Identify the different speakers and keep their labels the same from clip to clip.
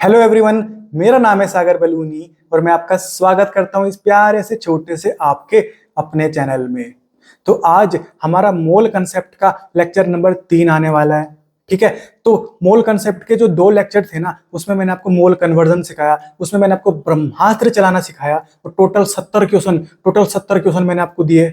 Speaker 1: Hello everyone, मेरा नाम है सागर बलूनी और मैं आपका स्वागत करता हूं इस प्यारे से छोटे से आपके अपने चैनल में। तो आज हमारा मोल कंसेप्ट का लेक्चर नंबर 3 आने वाला है। ठीक है, तो मोल कंसेप्ट के जो 2 लेक्चर थे ना, उसमें मैंने आपको मोल कन्वर्जन सिखाया, उसमें मैंने आपको ब्रह्मास्त्र चलाना सिखाया और टोटल 70 क्वेश्चन मैंने आपको दिए।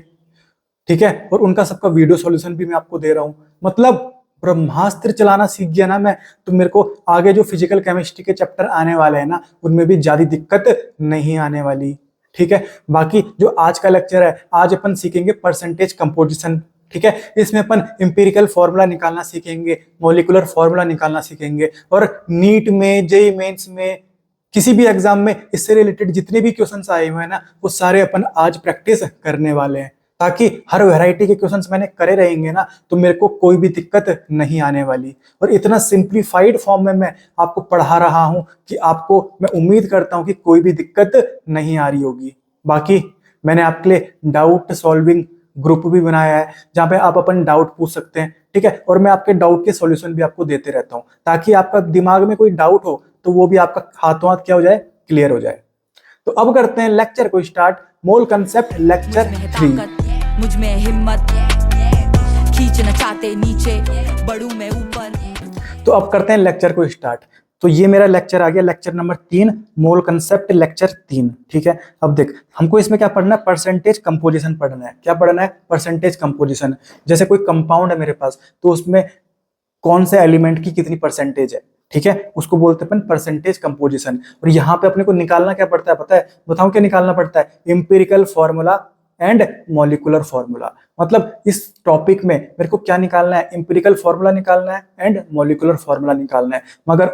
Speaker 1: ठीक है, और उनका सबका वीडियो सॉल्यूशन भी मैं आपको दे रहा हूं। मतलब ब्रह्मास्त्र चलाना सीख गया ना मैं, तो मेरे को आगे जो फिजिकल केमिस्ट्री के चैप्टर आने वाले हैं ना, उनमें भी ज्यादा दिक्कत नहीं आने वाली। ठीक है, बाकी जो आज का लेक्चर है, आज अपन सीखेंगे परसेंटेज कंपोजिशन। ठीक है, इसमें अपन इंपिरिकल फॉर्मूला निकालना सीखेंगे, मॉलिक्यूलर फॉर्मूला निकालना सीखेंगे और नीट में, जेई मेंस में, किसी भी एग्जाम में इससे रिलेटेड जितने भी क्वेश्चंस आए हुए हैं ना, वो सारे अपन आज प्रैक्टिस करने वाले हैं, ताकि हर वैरायटी के क्वेश्चंस मैंने करे रहेंगे ना, तो मेरे को कोई भी दिक्कत नहीं आने वाली। और इतना सिंप्लीफाइड फॉर्म में मैं आपको पढ़ा रहा हूं कि आपको मैं उम्मीद करता हूं कि कोई भी दिक्कत नहीं आ रही होगी। बाकी मैंने आपके लिए डाउट सॉल्विंग ग्रुप भी बनाया है, जहां पे आप अपन डाउट पूछ सकते हैं। ठीक है, और मैं आपके डाउट के सॉल्यूशन भी आपको देते रहता हूं, ताकि आपका दिमाग में कोई डाउट हो तो वो भी आपका हाथों हाथ क्या हो जाए, क्लियर हो जाए। तो अब करते हैं लेक्चर को स्टार्ट। मोल कंसेप्ट लेक्चर 3।
Speaker 2: मुझ में हिम्मत, खींचना चाहते नीचे, बढ़ूं मैं ऊपर।
Speaker 1: तो अब करते हैं लेक्चर को स्टार्ट। तो ये मेरा लेक्चर आ गया, लेक्चर नंबर 3, मोल कंसेप्ट लेक्चर 3। ठीक है, अब देख हमको इसमें क्या पढ़ना है, परसेंटेज कंपोजिशन पढ़ना है। क्या पढ़ना है? Percentage composition. जैसे कोई कंपाउंड है मेरे पास, तो उसमें कौन से एलिमेंट की कितनी परसेंटेज है, ठीक है, उसको बोलते हैं अपन परसेंटेज कंपोजिशन। और यहाँ पे अपने को निकालना क्या पड़ता है पता है? बताऊं क्या निकालना पड़ता है? Empirical formula and molecular formula. मतलब इस टॉपिक में मेरे को क्या निकालना है? इंपिरिकल फॉर्मूला निकालना है एंड मॉलिक्यूलर फॉर्मूला निकालना है। मगर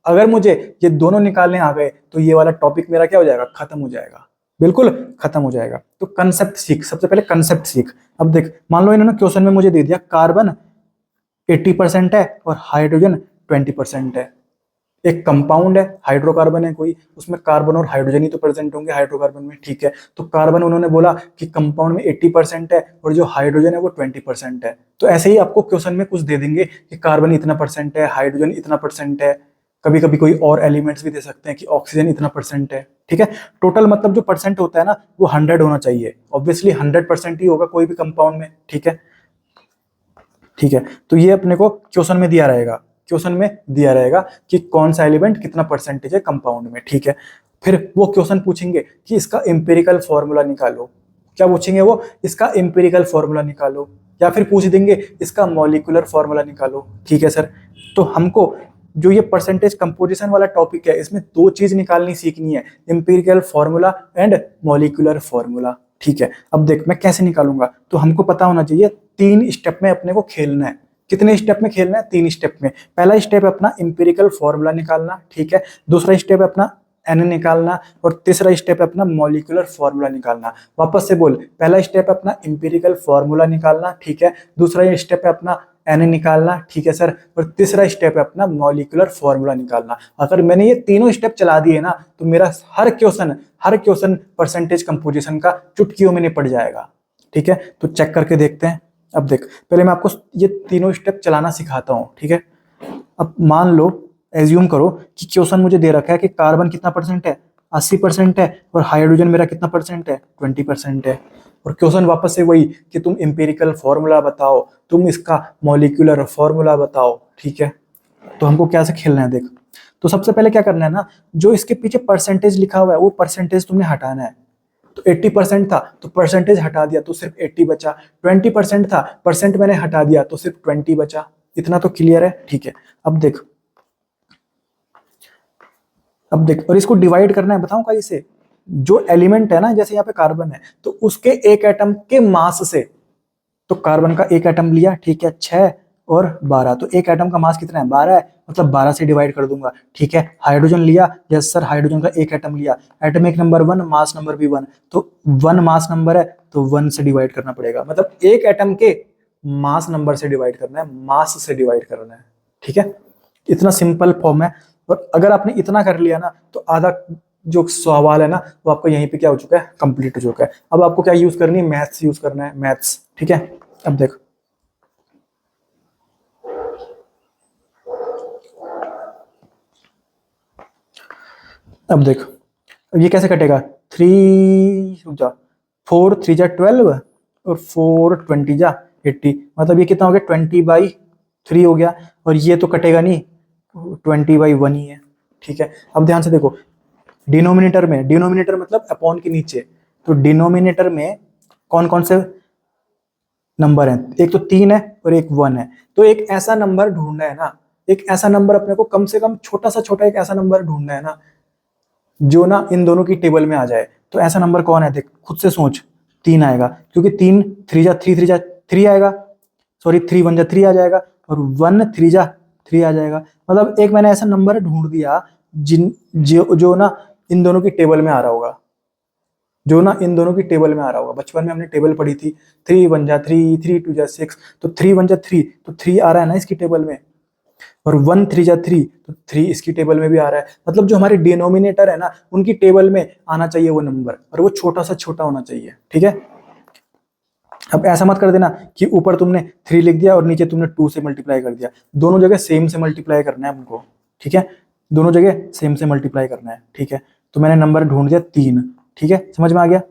Speaker 1: अगर मुझे ये दोनों निकालने आ गए तो ये वाला टॉपिक मेरा क्या हो जाएगा? खत्म हो जाएगा, बिल्कुल खत्म हो जाएगा। तो कंसेप्ट सीख, सबसे पहले कंसेप्ट सीख। अब देख, मान लो इन्होंने क्वेश्चन में मुझे दे दिया कार्बन 80% है और हाइड्रोजन 20% है। एक कंपाउंड है, हाइड्रोकार्बन है कोई, उसमें कार्बन और हाइड्रोजन ही तो प्रेजेंट होंगे हाइड्रोकार्बन में। ठीक है, तो कार्बन उन्होंने बोला कि कंपाउंड में 80% है और जो हाइड्रोजन है वो 20% है। तो ऐसे ही आपको क्वेश्चन में कुछ दे देंगे कि कार्बन इतना परसेंट है, हाइड्रोजन इतना परसेंट है, कभी कभी कोई और एलिमेंट्स भी दे सकते हैं कि ऑक्सीजन इतना परसेंट है। ठीक है, टोटल मतलब जो परसेंट होता है ना, वो 100 होना चाहिए। ऑब्वियसली 100% ही होगा कोई भी कंपाउंड में। ठीक है, ठीक है, तो ये अपने को क्वेश्चन में दिया रहेगा, क्वेश्चन में दिया रहेगा कि कौन सा एलिमेंट कितना परसेंटेज है कंपाउंड में। ठीक है, फिर वो क्वेश्चन पूछेंगे कि इसका एम्पिरिकल फॉर्मूला निकालो। क्या पूछेंगे वो? इसका एम्पिरिकल फॉर्मूला निकालो, या फिर पूछ देंगे इसका मॉलिक्यूलर फॉर्मूला निकालो। ठीक है सर, तो हमको जो ये परसेंटेज कंपोजिशन वाला टॉपिक है, इसमें 2 चीज निकालनी सीखनी है, empirical formula and molecular formula. ठीक है, अब देख मैं कैसे निकालूंगा, तो हमको पता होना चाहिए 3 स्टेप में अपने को खेलना है। कितने स्टेप में खेलना है? 3 स्टेप में। पहला स्टेप है अपना इंपिरिकल फॉर्मूला निकालना, ठीक है, दूसरा स्टेप है अपना एन निकालना और तीसरा स्टेप है अपना मॉलिक्यूलर फॉर्मूला निकालना। वापस से बोल, पहला स्टेप है अपना इंपिरिकल फॉर्मूला निकालना, ठीक है, दूसरा स्टेप है अपना एन निकालना, ठीक है सर, और तीसरा स्टेप है अपना मॉलिक्यूलर फॉर्मूला निकालना। अगर मैंने ये तीनों स्टेप चला दिए ना, तो मेरा हर क्वेश्चन परसेंटेज कंपोजिशन का चुटकियों में निपट जाएगा। ठीक है, तो चेक करके देखते हैं। अब देख, पहले मैं आपको ये तीनों स्टेप चलाना सिखाता हूँ। ठीक है, अब मान लो, एज्यूम करो कि क्वेश्चन मुझे दे रखा है कि कार्बन कितना परसेंट है, 80% है, और हाइड्रोजन मेरा कितना परसेंट है, 20% है। और क्वेश्चन वापस से वही कि तुम इंपेरिकल फॉर्मूला बताओ, तुम इसका मॉलिक्यूलर फॉर्मूला बताओ। ठीक है, तो हमको क्या से खेलना है देख। तो सबसे पहले क्या करना है ना, जो इसके पीछे परसेंटेज लिखा हुआ है वो परसेंटेज तुमने हटाना है। तो 80% था तो परसेंटेज हटा दिया तो सिर्फ 80 बचा। 20% था, परसेंट मैंने हटा दिया तो सिर्फ 20 बचा। इतना तो क्लियर है? ठीक है, अब देख, अब देख, और इसको डिवाइड करना है, बताऊं कैसे? जो एलिमेंट है ना, जैसे यहाँ पे कार्बन है, तो उसके एक एटम के मास से, तो कार्बन का एक एटम लिया, ठीक है, 6 और 12, तो एक एटम का मास कितना है? 12 है, मतलब 12 से डिवाइड कर दूंगा। ठीक है, हाइड्रोजन लिया, यस सर, हाइड्रोजन का एक एटम लिया, एटॉमिक नंबर 1, मास नंबर भी 1, तो 1 मास नंबर है तो 1 से डिवाइड करना पड़ेगा। मतलब एक एटम के मास नंबर से डिवाइड करना है, मास से डिवाइड करना है। ठीक है, इतना सिंपल फॉर्म है। और अगर आपने इतना कर लिया ना, तो आधा जो सवाल है ना, वो आपको यहीं पे क्या हो चुका है? कंप्लीट हो चुका है। अब आपको क्या यूज करनी है? मैथ्स यूज करना है, मैथ्स। ठीक है, अब देखो, अब देख, अब ये कैसे कटेगा, 4 3 जा 12 और 4 20 जा 80, मतलब ये कितना हो गया 20/3 हो गया। और ये तो कटेगा नहीं, 20/1 ही है। ठीक है, अब ध्यान से देखो, डिनोमिनेटर में, डिनोमिनेटर मतलब अपॉन के नीचे, तो डिनोमिनेटर में कौन कौन से नंबर हैं, एक तो 3 है और एक 1 है। तो एक ऐसा नंबर ढूंढना है ना, एक ऐसा नंबर अपने को कम से कम छोटा सा छोटा एक ऐसा नंबर ढूंढना है ना जो ना इन दोनों की टेबल में आ जाए। तो ऐसा नंबर कौन है, देख खुद से सोच, 3 आएगा, क्योंकि 3 3 आएगा, सॉरी 3 1 जा 3 आ जाएगा, और 1 3 आ जाएगा। मतलब एक मैंने ऐसा नंबर ढूंढ दिया जो ना इन दोनों की टेबल में आ रहा होगा, जो ना इन दोनों की टेबल में आ रहा होगा। बचपन में हमने टेबल पढ़ी थी, 3 1 जा 3, 3 2 जा 6, तो 3 1 जा 3, तो 3 आ रहा है ना इसकी टेबल में, और 1 3 जा 3, तो 3 इसकी टेबल में भी आ रहा है। मतलब जो हमारे डिनोमिनेटर है ना, उनकी टेबल में आना चाहिए वो नंबर, और वो छोटा सा छोटा होना चाहिए। ठीक है, अब ऐसा मत कर देना कि ऊपर तुमने 3 लिख दिया और नीचे तुमने 2 से मल्टीप्लाई कर दिया, दोनों जगह सेम से मल्टीप्लाई करना है हमको। ठीक है, दोनों जगह सेम से मल्टीप्लाई करना है। ठीक है, तो मैंने नंबर ढूंढ दिया 3। ठीक है, समझ में आ गया,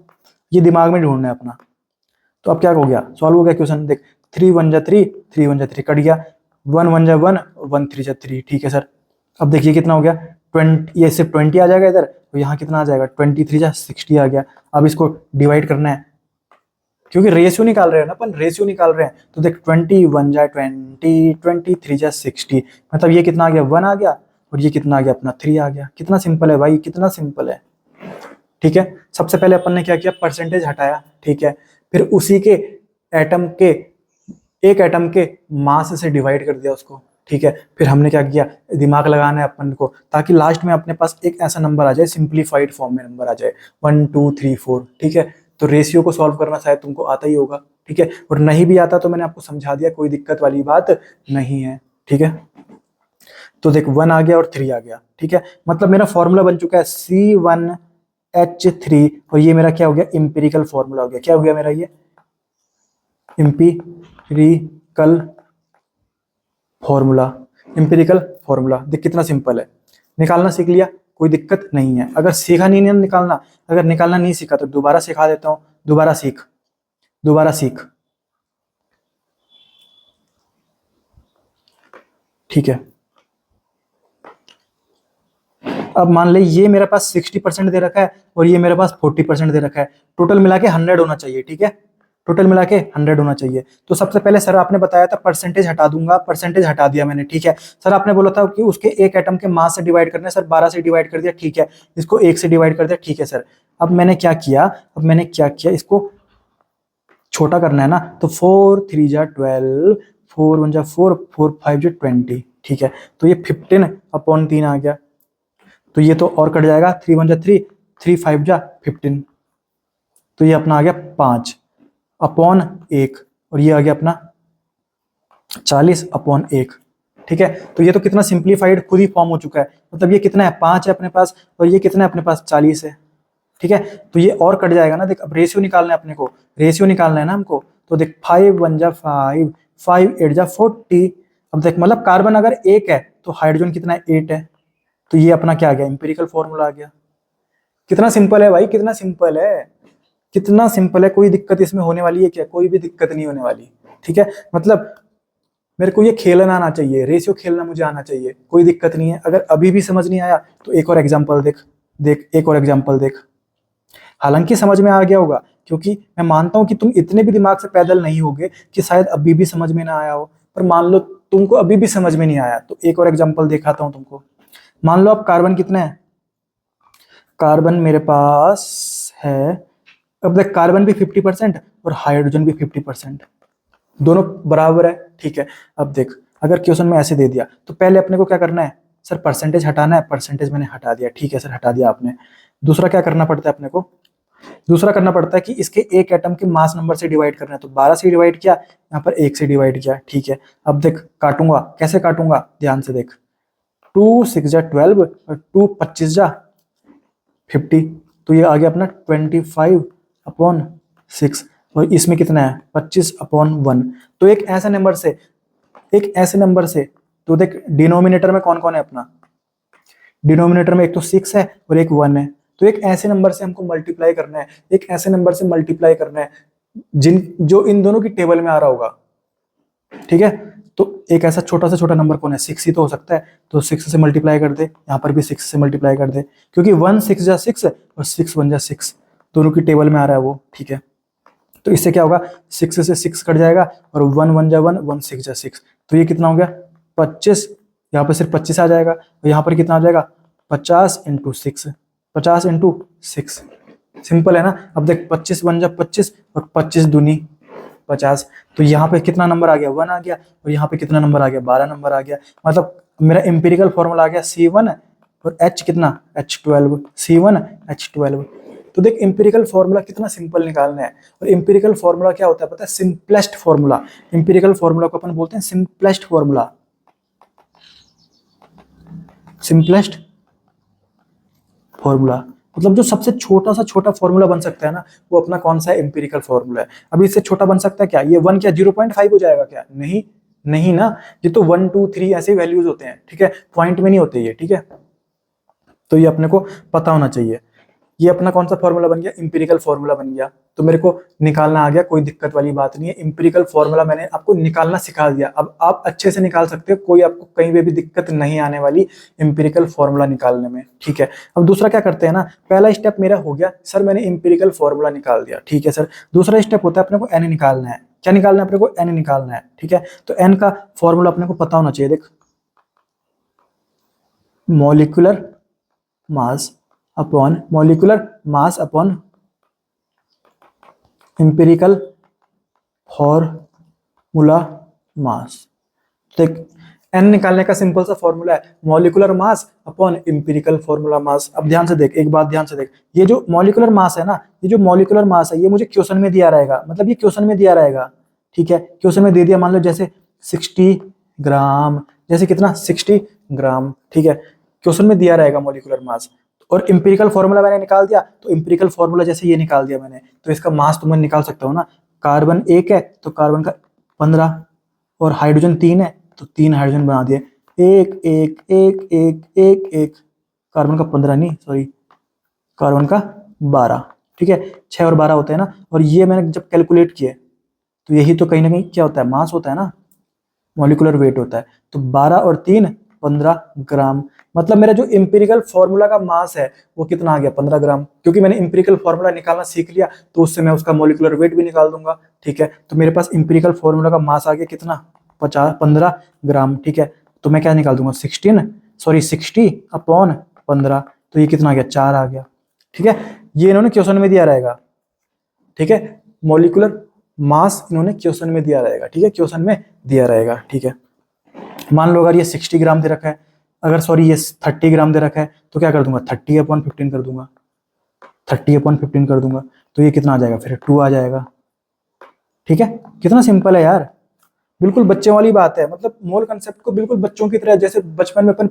Speaker 1: ये दिमाग में ढूंढना है अपना। तो अब क्या हो गया, सॉल्व हो गया क्वेश्चन। देख 3 1 जा 3, 3 1 जा 3 कट गया, 1 1 जा 1, 1 3 जा 3। ठीक है सर, अब देखिए कितना हो गया 20, ये सिर्फ 20 आ जाएगा इधर, तो यहाँ कितना आ जाएगा 23 जा 60 आ गया। अब इसको डिवाइड करना है, क्योंकि रेशियो निकाल रहे हैं ना अपन, रेशियो निकाल रहे हैं। तो देख 21 जा 20, 23 जा 60, मतलब ये कितना आ गया 1 आ गया, और ये कितना आ गया अपना 3 आ गया। कितना सिंपल है भाई, कितना सिंपल है। ठीक है, सबसे पहले अपन ने क्या किया, परसेंटेज हटाया। ठीक है, फिर उसी के एटम के, एक एटम के मास से डिवाइड कर दिया उसको। ठीक है, फिर हमने क्या किया, दिमाग लगाना है अपन को, ताकि लास्ट में अपने पास एक ऐसा नंबर आ जाए, सिंप्लीफाइड फॉर्म में नंबर आ जाए 1 2 3 4। ठीक है, तो रेशियो को सॉल्व करना शायद तुमको आता ही होगा। ठीक है, और नहीं भी आता तो मैंने आपको समझा दिया, कोई दिक्कत वाली बात नहीं है। ठीक है, तो देख 1 आ गया और 3 आ गया। ठीक है, मतलब मेरा फॉर्मूला बन चुका है C1H3, और ये मेरा क्या हो गया, इंपेरिकल फॉर्मूला हो गया। क्या हो गया मेरा, ये इंपेरिकल फॉर्मूला, इंपेरिकल फॉर्मूला। देख कितना सिंपल है, निकालना सीख लिया, कोई दिक्कत नहीं है। अगर सीखा नहीं है निकालना, अगर निकालना नहीं सीखा तो दोबारा सिखा देता हूं, दोबारा सीख, दोबारा सीख। ठीक है, अब मान ले ये मेरे पास 60% दे रखा है और ये मेरे पास 40% दे रखा है, टोटल मिला के 100 होना चाहिए। ठीक है, टोटल मिला के 100 होना चाहिए। तो सबसे पहले सर आपने बताया था परसेंटेज हटा दूंगा, परसेंटेज हटा दिया मैंने। ठीक है, सर आपने बोला था कि उसके एक एटम के मास से डिवाइड करना है, सर 12 से डिवाइड कर दिया। ठीक है, इसको 1 से डिवाइड कर दिया। ठीक है सर, अब मैंने क्या किया, इसको छोटा करना है ना, तो 4 3 जा 12, 4 1 जा 4, 4 5 जा 20। ठीक है, तो ये 15/3 आ गया। तो ये तो और कट जाएगा, 3 1 जा 3, 3 5 जा 15, तो ये अपना आ गया 5/1, और ये आ गया अपना 40/1। ठीक है, तो ये तो कितना सिंप्लीफाइड खुद ही फॉर्म हो चुका है। मतलब ये कितना है 5 है अपने पास, और ये कितना है अपने पास 40 है। ठीक है, तो ये और कट जाएगा ना। देख अब रेशियो निकालना है अपने को, रेशियो निकालना है ना हमको। तो देख 5 1 जा 5, 5 8 जा 40। अब देख मतलब कार्बन अगर 1 है तो हाइड्रोजन कितना है 8 है। तो ये अपना क्या आ गया, इंपेरिकल फॉर्मूला आ गया। कितना सिंपल है भाई, कितना सिंपल है, कितना सिंपल है। कोई दिक्कत इसमें होने वाली है क्या, कोई भी दिक्कत नहीं होने वाली। ठीक है, मतलब मेरे को ये खेलना आना चाहिए, रेशियो खेलना मुझे आना चाहिए, कोई दिक्कत नहीं है। अगर अभी भी समझ नहीं आया तो एक और एग्जांपल देख, एक और एग्जांपल देख। हालांकि समझ में आ गया होगा, क्योंकि मैं मानता हूं कि तुम इतने भी दिमाग से पैदल नहीं होगे कि शायद अभी भी समझ में ना आया हो। पर मान लो तुमको अभी भी समझ में नहीं आया, तो एक और एग्जांपल दिखाता हूं तुमको। मान लो अब कार्बन कितने हैं, कार्बन मेरे पास है, अब देख कार्बन भी 50% और हाइड्रोजन भी 50%, दोनों बराबर है। ठीक है, अब देख अगर क्वेश्चन में ऐसे दे दिया तो पहले अपने को क्या करना है, सर परसेंटेज हटाना है। परसेंटेज मैंने हटा दिया। ठीक है सर, हटा दिया आपने। दूसरा क्या करना पड़ता है अपने को, दूसरा करना पड़ता है कि इसके एक एटम के मास नंबर से डिवाइड करना है। तो 12 से डिवाइड किया, यहाँ पर 1 से डिवाइड किया। ठीक है, अब देख काटूंगा, कैसे काटूंगा ध्यान से देख, 2 6 जा 12 और 2 25 जा 50, तो ये आ गया अपना 25/6, और इसमें कितना है 25/1। तो एक ऐसे नंबर से, एक ऐसे नंबर से, तो देख डिनोमिनेटर में कौन कौन है अपना, डिनोमिनेटर में एक तो 6 है और एक 1 है, तो एक ऐसे नंबर से हमको मल्टीप्लाई करना है, एक ऐसे नंबर से मल्टीप्लाई करना है जो इन दोनों की टेबल में आ रहा होगा, ठीक है। तो एक ऐसा छोटा से छोटा नंबर कौन है, 6 ही तो हो सकता है, तो 6 से मल्टीप्लाई कर दे, यहाँ पर भी 6 से मल्टीप्लाई कर दे, क्योंकि 1 6 जा 6 और 6 1 जा 6 दोनों की टेबल में आ रहा है वो, ठीक है। तो इससे क्या होगा, 6 से 6 कट जाएगा और 1 1 जा 1 1 6 जा 6, तो ये कितना हो गया 25, यहाँ पर सिर्फ 25 आ जाएगा और यहाँ पर कितना आ जाएगा 50 इंटू 6, 50 इंटू 6, सिंपल है ना। अब देख 25 1 जा 25 और 25 दूनी 50, तो यहाँ पे कितना नंबर आ गया 1 आ गया और यहाँ पे कितना नंबर आ गया 12 नंबर आ गया। मतलब मेरा एम्पिरिकल फॉर्मूला आ गया C1 और H कितना H12, C1 H12। तो देख एम्पिरिकल फॉर्मूला कितना सिंपल निकालना है, और एम्पिरिकल फॉर्मूला क्या होता है पता है, सिंपलेस्ट फॉर्मूला। एम्पिरिकल फॉर्मूला को अपन बोलते हैं सिंपलेस्ट फॉर्मूला, सिंपलेस्ट फॉर्मूला मतलब जो सबसे छोटा सा छोटा फॉर्मूला बन सकता है ना, वो अपना कौन सा है, एम्पिरिकल फॉर्मूला है। अभी इससे छोटा बन सकता है क्या, ये 1 क्या 0.5 हो जाएगा क्या, नहीं नहीं ना, ये तो 1 2 3 ऐसे वैल्यूज होते हैं, ठीक है, पॉइंट में नहीं होते ये, ठीक है। तो ये अपने को पता होना चाहिए। ये अपना कौन सा फॉर्मूला बन गया, इंपिरिकल फॉर्मूला बन गया, तो मेरे को निकालना आ गया, कोई दिक्कत वाली बात नहीं है। इंपिरिकल फॉर्मूला मैंने आपको निकालना सिखा दिया, अब आप अच्छे से निकाल सकते हो, कोई आपको कहीं पे भी दिक्कत नहीं आने वाली इंपिरिकल फॉर्मूला निकालने में, ठीक है। अब दूसरा क्या करते हैं ना, पहला स्टेप मेरा हो गया सर मैंने इंपिरिकल फॉर्मूला निकाल दिया, ठीक है सर। दूसरा स्टेप होता है अपने को एन निकालना है, क्या निकालना है अपने को, एन निकालना है, ठीक है। तो एन का फॉर्मूला अपने को पता होना चाहिए, देख molecular mass upon empirical formula mass. देख एन निकालने का सिंपल सा फॉर्मूला है molecular mass upon empirical formula mass. अब ध्यान से देख, एक बात ध्यान से देख, ये जो मॉलिक्यूलर मास है ना, ये जो मॉलिक्यूलर मास है ये मुझे क्वेश्चन में दिया रहेगा, मतलब ये क्वेश्चन में दिया रहेगा, ठीक है। क्वेश्चन में दे दिया, मान लो जैसे 60 ग्राम, जैसे कितना 60 ग्राम, ठीक है, क्वेश्चन में दिया रहेगा मॉलिक्यूलर मास। और इंपिरिकल फॉर्मूला मैंने निकाल दिया, तो इंपिरिकल फॉर्मूला जैसे ये निकाल दिया मैंने, तो इसका मास तो मैं निकाल सकता हूँ ना। कार्बन 1 है तो कार्बन का 15 और हाइड्रोजन 3 है तो 3 हाइड्रोजन बना दिए, 1 1 1 1 1 1, कार्बन का 15 नहीं सॉरी कार्बन का 12, ठीक है, 6 और 12 होते हैं ना। और ये मैंने जब कैलकुलेट किए तो यही तो कहीं ना कहीं क्या होता है, मास होता है ना, मॉलिक्यूलर वेट होता है। तो 12 और 3 15 ग्राम, मतलब मेरा जो इंपिरिकल फॉर्मूला का मास है वो कितना आ गया 15 ग्राम, क्योंकि मैंने इंपिरिकल फॉर्मूला निकालना सीख लिया तो उससे मैं उसका मॉलिक्यूलर वेट भी निकाल दूंगा, ठीक है। तो मेरे पास इंपिरिकल फॉर्मूला का मास आ गया कितना 15 ग्राम, ठीक है। तो मैं क्या निकाल दूंगा 60 अपॉन 15, तो ये कितना आ गया 4 आ गया, ठीक है। ये इन्होंने क्वेश्चन में दिया रहेगा, ठीक है, मॉलिक्यूलर मास इन्होंने क्वेश्चन में दिया रहेगा, ठीक है, क्वेश्चन में दिया रहेगा, ठीक है। मान लो अगर ये 60 ग्राम दे रखा है, अगर सॉरी ये 30 ग्राम दे रखा है, तो क्या कर दूंगा 30 अपॉन 15 कर दूंगा, 30 अपॉन 15 कर दूंगा, तो ये कितना आ जाएगा फिर 2 आ जाएगा, ठीक है। कितना सिंपल है यार, बिल्कुल बच्चों वाली बात है, मतलब मोल कंसेप्ट को बिल्कुल बच्चों की तरह, जैसे बचपन में अपन,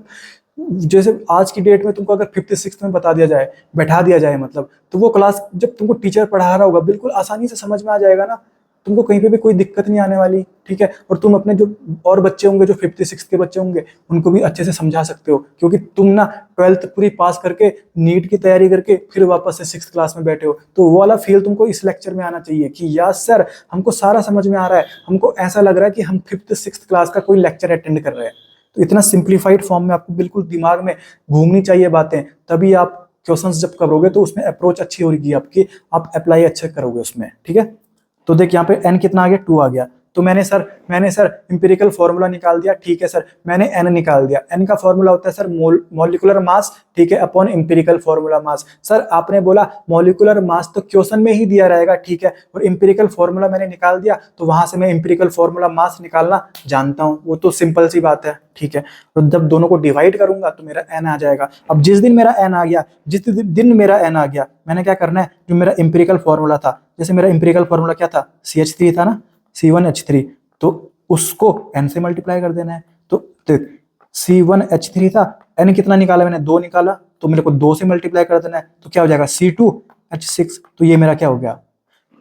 Speaker 1: जैसे आज की डेट में तुमको अगर 5th 6th में बता दिया जाए, बैठा दिया जाए मतलब, तो वो क्लास जब तुमको टीचर पढ़ा रहा होगा बिल्कुल आसानी से समझ में आ जाएगा ना, तुमको कहीं पे भी कोई दिक्कत नहीं आने वाली, ठीक है। और तुम अपने जो और बच्चे होंगे जो 5th 6th के बच्चे होंगे उनको भी अच्छे से समझा सकते हो, क्योंकि तुम ना 12th पूरी पास करके नीट की तैयारी करके फिर वापस से 6th क्लास में बैठे हो, तो वो वाला फील तुमको इस लेक्चर में आना चाहिए कि यार सर हमको सारा समझ में आ रहा है, हमको ऐसा लग रहा है कि हम 5th 6th क्लास का कोई लेक्चर अटेंड कर रहे हैं। तो इतना सिंप्लीफाइड फॉर्म में आपको बिल्कुल दिमाग में घूमनी चाहिए बातें, तभी आप क्वेश्चंस जब करोगे तो उसमें अप्रोच अच्छी होगी आपकी, आप अप्लाई अच्छे करोगे उसमें, ठीक है। तो देख यहाँ पे n कितना आ गया 2 आ गया, तो मैंने सर इंपिरिकल फॉर्मूला निकाल दिया, ठीक है सर, मैंने n निकाल दिया। n का फॉर्मूला होता है सर मॉलिक्यूलर मास, ठीक है, upon empirical formula mass. Sir आपने बोला मॉलिक्यूलर मास तो क्वेश्चन में ही दिया रहेगा, ठीक है, और इंपिरिकल फॉर्मूला मैंने निकाल दिया, तो वहां से मैं इंपिरिकल फॉर्मूला मास निकालना जानता हूं, वो तो सिंपल सी बात है, ठीक है। तो जब दोनों को डिवाइड करूंगा तो मेरा n आ जाएगा। अब जिस दिन मेरा n आ गया, जिस दिन मेरा n आ गया, मैंने क्या करना है, जो मेरा इंपिरिकल फॉर्मूला था, जैसे मेरा इंपिरिकल फॉर्मूला क्या था CH3 था ना, C1H3, तो उसको n से मल्टीप्लाई कर देना है। तो C1H3 था, n कितना निकाला मैंने 2 निकाला, तो मेरे को 2 से मल्टीप्लाई कर देना है, तो क्या हो जाएगा C2H6, तो ये मेरा क्या हो गया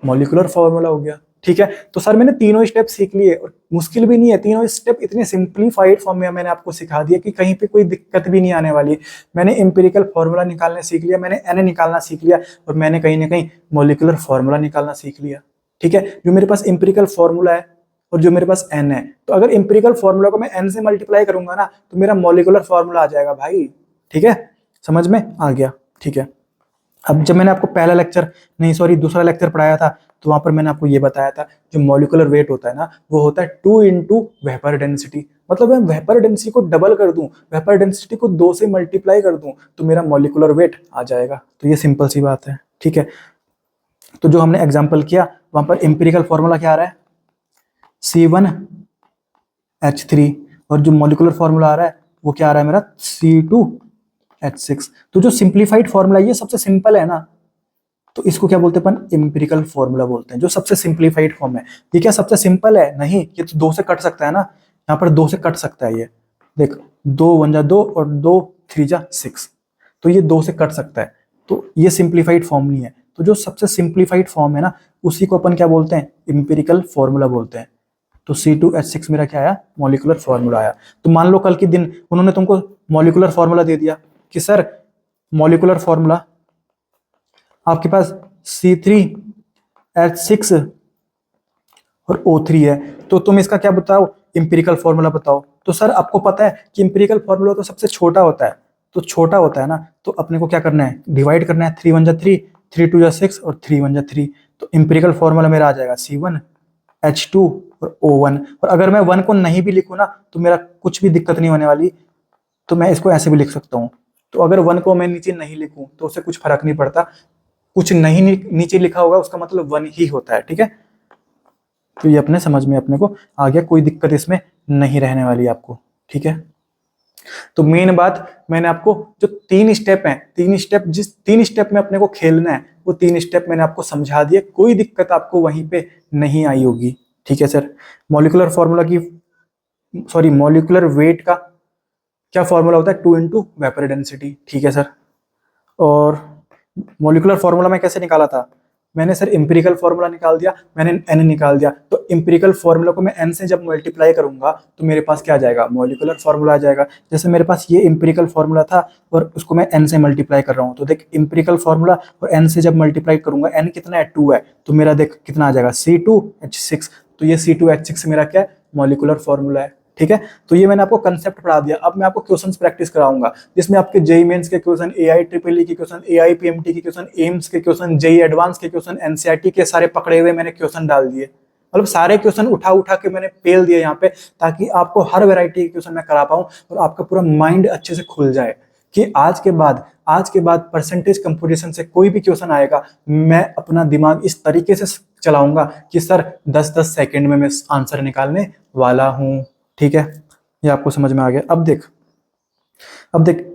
Speaker 1: मॉलिक्यूलर फॉर्मूला हो गया, ठीक है। तो सर मैंने तीनों स्टेप सीख लिए और मुश्किल भी नहीं है, तीनों स्टेप इतने सिंप्लीफाइड फॉर्म में मैंने आपको सिखा दिया कि कहीं पे कोई दिक्कत भी नहीं आने वाली। मैंने एम्पिरिकल फॉर्मूला निकालने सीख लिया, मैंने एन निकालना सीख लिया और मैंने कहीं ना कहीं मॉलिक्यूलर फॉर्मूला निकालना सीख लिया। ठीक है, जो मेरे पास एम्पिरिकल फॉर्मूला है और जो मेरे पास एन है, तो अगर एम्पिरिकल फॉर्मूला को मैं एन से मल्टीप्लाई करूंगा ना तो मेरा मॉलिक्यूलर फॉर्मूला आ जाएगा भाई। ठीक है, समझ में आ गया। ठीक है, अब जब मैंने आपको पहला लेक्चर नहीं सॉरी दूसरा लेक्चर पढ़ाया था तो वहां पर मैंने आपको ये बताया था जो मॉलिक्यूलर वेट होता है ना वो होता है 2 इंटू वेपर डेंसिटी। मतलब मैं वेपर डेंसिटी को डबल कर दूं, वेपर डेंसिटी को 2 से मल्टीप्लाई कर दूं तो मेरा मॉलिक्यूलर वेट आ जाएगा। तो ये सिंपल सी बात है। ठीक है, तो जो हमने एग्जाम्पल किया वहां पर एम्पिरिकल फॉर्मूला क्या आ रहा है C1H3 और जो मॉलिक्यूलर फॉर्मूला आ रहा है वो क्या आ रहा है मेरा C2H6। तो जो सिंप्लीफाइड फॉर्मूला ये सबसे सिंपल है ना, तो इसको क्या बोलते हैं अपन एम्पिरिकल फॉर्मूला बोलते हैं, जो सबसे सिंप्लीफाइड फॉर्म है। ये क्या सबसे सिंपल है? नहीं, ये तो 2 से कट सकता है ना, यहाँ पर 2 से कट सकता है। ये देख 2 1 जा 2 और 2 3 जा 6, तो ये 2 से कट सकता है। तो ये सिंप्लीफाइड फॉर्म नहीं है। तो जो सबसे सिंप्लीफाइड फॉर्म है ना उसी को अपन क्या बोलते हैं एम्पिरिकल फॉर्मूला बोलते हैं। तो C2H6 मेरा क्या आया मॉलिक्यूलर फॉर्मूला आया। तो मान लो कल के दिन उन्होंने तुमको मॉलिक्यूलर फॉर्मूला दे दिया कि सर मॉलिक्यूलर फॉर्मूला आपके पास C3H6 और O3 है, तो तुम इसका क्या बताओ एम्पिरिकल फॉर्मूला बताओ। तो सर आपको पता है कि एम्पिरिकल फॉर्मूला तो सबसे छोटा होता है, तो छोटा होता है ना तो अपने को क्या करना है डिवाइड करना है। 3 1 जा 3, 3 2 जा 6 और 3 1 जा 3। तो एम्पिरिकल फॉर्मूला मेरा आ जाएगा C1H2 और O1। और अगर मैं 1 को नहीं भी लिखूं ना तो मेरा कुछ भी दिक्कत नहीं होने वाली, तो मैं इसको ऐसे भी लिख सकता हूँ। तो अगर 1 को मैं नीचे नहीं लिखूं तो उससे कुछ फर्क नहीं पड़ता, कुछ नहीं नीचे लिखा होगा उसका मतलब 1 ही होता है। ठीक है, तो ये अपने समझ में अपने को आ गया, कोई दिक्कत इसमें नहीं रहने वाली आपको। ठीक है, तो मेन बात मैंने आपको जो 3 स्टेप हैं, 3 स्टेप जिस 3 स्टेप में अपने को खेलना है वो 3 स्टेप मैंने आपको समझा दिए, कोई दिक्कत आपको वहीं पे नहीं आई होगी। ठीक है सर, मॉलिक्यूलर फॉर्मूला की सॉरी मॉलिक्यूलर वेट का क्या फॉर्मूला होता है 2 इंटू वेपर डेंसिटी। ठीक है सर, और मॉलिक्यूलर फॉर्मूला मैं कैसे निकाला था मैंने सर एम्पिरिकल फॉर्मूला निकाल दिया, मैंने एन निकाल दिया। तो एम्पिरिकल फॉर्मूला को मैं एन से जब मल्टीप्लाई करूंगा तो मेरे पास क्या आ जाएगा मॉलिक्यूलर फॉर्मूला आ जाएगा। जैसे मेरे पास ये एम्पिरिकल फॉर्मूला था और उसको मैं एन से मल्टीप्लाई कर रहा हूँ, तो देख एम्पिरिकल फॉर्मूला और एन से जब मल्टीप्लाई करूंगा एन कितना है 2 है, तो मेरा देख कितना आ जाएगा C2H6। तो ये C2H6 मेरा क्या है मॉलिक्यूलर फॉर्मूला है। ठीक है, तो ये मैंने आपको कंसेप्ट पढ़ा दिया। अब मैं आपको क्वेश्चंस प्रैक्टिस कराऊंगा जिसमें आपके जेई मेंस के क्वेश्चन, AIEEE के क्वेश्चन, AIPMT के क्वेश्चन, एम्स के क्वेश्चन, जेई एडवांस के क्वेश्चन, NCERT के सारे पकड़े हुए मैंने क्वेश्चन डाल दिए। मतलब सारे क्वेश्चन उठा उठा के मैंने पेल दिए यहाँ पे, ताकि आपको हर वैरायटी के क्वेश्चन मैं करा पाऊँ और आपका पूरा माइंड अच्छे से खुल जाए कि आज के बाद परसेंटेज कंपोजिशन से कोई भी क्वेश्चन आएगा मैं अपना दिमाग इस तरीके से चलाऊंगा कि सर 10-10 सेकंड में मैं आंसर निकालने वाला हूं। ठीक है, ये आपको समझ में आ गया। अब देख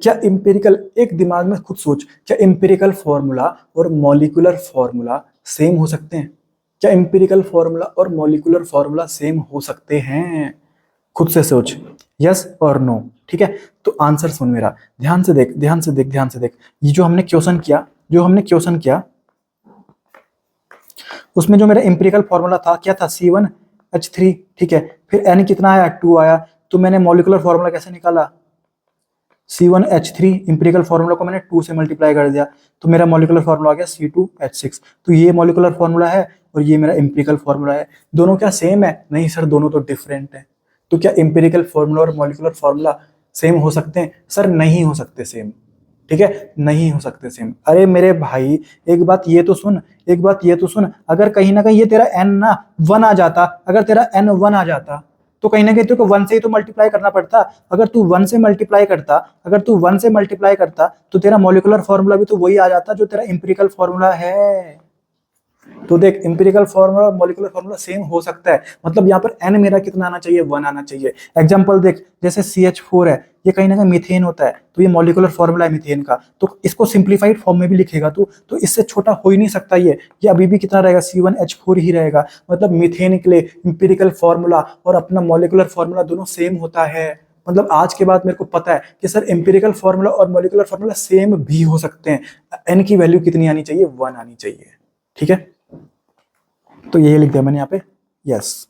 Speaker 1: क्या एम्पिरिकल, एक दिमाग में खुद सोच, क्या एम्पिरिकल फॉर्मूला और मॉलिक्यूलर फॉर्मूला सेम हो सकते हैं? क्या एम्पिरिकल फॉर्मूला और मॉलिक्यूलर फॉर्मूला सेम हो सकते हैं? खुद से सोच, यस और नो। ठीक है, तो आंसर सुन मेरा, ध्यान से देख। ये जो हमने क्वेश्चन किया उसमें जो मेरा एम्पिरिकल फॉर्मूला था क्या था C1H3। ठीक है, फिर N कितना आया 2 आया, तो मैंने मॉलिक्यूलर फॉर्मूला कैसे निकाला C1H3 एम्पिरिकल फॉर्मूला को मैंने 2 से मल्टीप्लाई कर दिया, तो मेरा मॉलिक्यूलर फॉर्मूला आ गया C2H6। तो ये मॉलिक्यूलर फॉर्मूला है और ये मेरा एम्पिरिकल फॉर्मूला है। दोनों क्या सेम है? नहीं सर, दोनों तो डिफरेंट है। तो क्या एम्पिरिकल फॉर्मूला और मॉलिक्यूलर फॉर्मूला सेम हो सकते हैं? सर नहीं हो सकते सेम। ठीक है, नहीं हो सकते सेम। अरे मेरे भाई एक बात ये तो सुन, अगर कहीं ना कहीं ये तेरा n ना 1 आ जाता, अगर तेरा n 1 आ जाता तो कहीं ना कहीं तेरे को 1 से ही तो मल्टीप्लाई करना पड़ता। अगर तू 1 से मल्टीप्लाई करता तो तेरा मॉलिक्यूलर फॉर्मूला भी तो वही आ जाता जो तेरा एम्पिरिकल फॉर्मूला है। तो देख एम्पिरिकल फॉर्मूला और मॉलिक्यूलर फॉर्मूला सेम हो सकता है, मतलब यहाँ पर n मेरा कितना आना चाहिए 1 आना चाहिए। एग्जांपल देख, जैसे CH4 है, ये कहीं ना कहीं मीथेन होता है, तो ये मॉलिक्यूलर फॉर्मूला है मीथेन का, तो इसको सिंप्लीफाइड फॉर्म में भी लिखेगा तू तो इससे छोटा हो ही नहीं सकता। ये अभी भी कितना रहेगा C1H4 ही रहेगा। मतलब मीथेन के लिए एम्पिरिकल फॉर्मूला और अपना मॉलिक्यूलर फॉर्मूला दोनों सेम होता है। मतलब आज के बाद मेरे को पता है कि सर एम्पिरिकल फॉर्मूला और मॉलिक्यूलर फॉर्मूला सेम भी हो सकते हैं। n की वैल्यू कितनी आनी चाहिए 1 आनी चाहिए। ठीक है, तो ये लिख दिया मैंने यहाँ पे, यस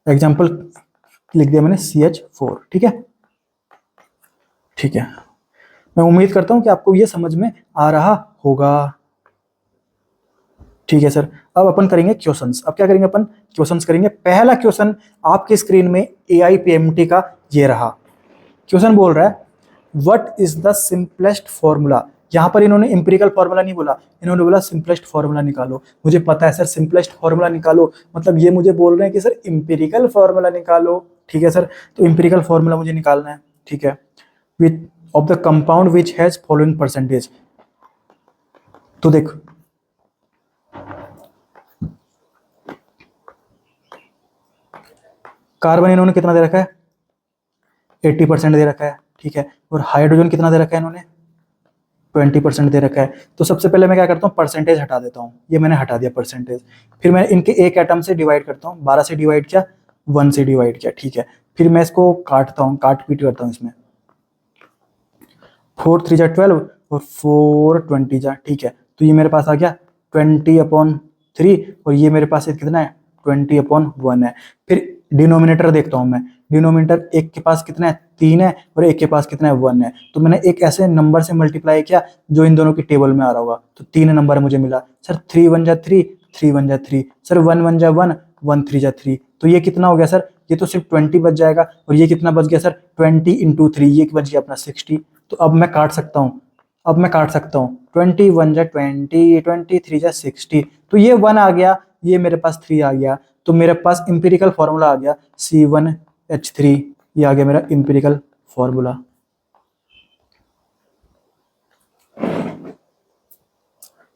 Speaker 1: एग्जाम्पल लिख दिया मैंने CH4, ठीक है। ठीक है, मैं उम्मीद करता हूं कि आपको ये समझ में आ रहा होगा। ठीक है सर, अब अपन करेंगे क्वेश्चंस। अब क्या करेंगे अपन, क्वेश्चंस करेंगे। पहला क्वेश्चन आपके स्क्रीन में AIPMT का ये रहा। क्वेश्चन बोल रहा है what is the simplest formula. यहां पर इन्होंने इंपेरिकल फॉर्मूला नहीं बोला, इन्होंने बोला सिंपलेस्ट फॉर्मूला निकालो। मुझे पता है सर सिंपलेस्ट फॉर्मूला निकालो, मतलब ये मुझे बोल रहे हैं कि सर इंपेरिकल फॉर्मूला निकालो। ठीक है सर, तो इंपेरिकल फॉर्मूला मुझे निकालना है। ठीक है, width of the compound which has following percentage. तो देख कार्बन इन्होंने कितना दे रखा है, 80% दे रखा है। ठीक है, और हाइड्रोजन कितना दे रखा है इन्होंने, 20% दे रखा है। तो सबसे पहले मैं क्या करता हूँ, परसेंटेज हटा देता हूँ। ये मैंने हटा दिया परसेंटेज। फिर मैं इनके एक एटम से डिवाइड करता हूँ, 12 से डिवाइड किया, 1 से डिवाइड किया। ठीक है, फिर मैं इसको काटता हूँ, काट पीट करता हूँ इसमें। 4 3 जा 12 और 4 20 जा। ठीक है, तो ये मेरे पास आ गया 20/3 और ये मेरे पास कितना है, 20/1 है। फिर डिनोमिनेटर देखता हूँ मैं, डिनोमिनेटर एक के पास कितना है, 3 है, और एक के पास कितना है, 1 है। तो मैंने एक ऐसे नंबर से मल्टीप्लाई किया जो इन दोनों की टेबल में आ रहा होगा, तो 3 नंबर मुझे मिला। सर 3 1 जा 3, 3 1 जा 3, सर 1 1 जा 1, 1 3 जा 3। तो ये कितना हो गया सर, ये तो सिर्फ 20 बच जाएगा। और ये कितना बच गया सर, 20 × 3, ये बच गया अपना 60। तो अब मैं काट सकता हूँ, अब मैं काट सकता हूँ। 20 1 जा 20, 20 3 जा 60। तो ये 1 आ गया, ये मेरे पास 3 आ गया। तो मेरे पास इंपेरिकल फॉर्मूला आ गया C1H3। ये आ गया मेरा इंपेरिकल फॉर्मूला।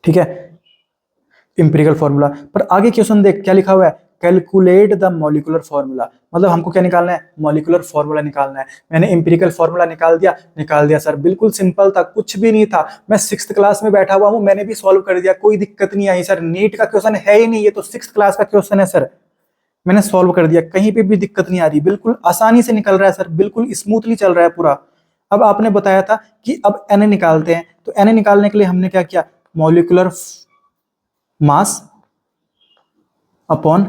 Speaker 1: ठीक है, इंपेरिकल फॉर्मूला। पर आगे क्वेश्चन देख क्या लिखा हुआ है, कैलकुलेट द मॉलिक्यूलर फॉर्मूला। मतलब हमको क्या निकालना है, मॉलिक्यूलर फॉर्मूला निकालना है। मैंने इंपेरिकल फॉर्मूला निकाल दिया सर, बिल्कुल सिंपल था, कुछ भी नहीं था। मैं 6th क्लास में बैठा हुआ हूं, मैंने भी सॉल्व कर दिया, कोई दिक्कत नहीं आई सर। नीट का क्वेश्चन है ही नहीं, ये तो 6th क्लास का क्वेश्चन है सर। मैंने सॉल्व कर दिया, कहीं पे भी दिक्कत नहीं आ रही, बिल्कुल आसानी से निकल रहा है सर, बिल्कुल स्मूथली चल रहा है पूरा। अब आपने बताया था कि अब Na निकालते हैं, तो Na निकालने के लिए हमने क्या किया, molecular mass upon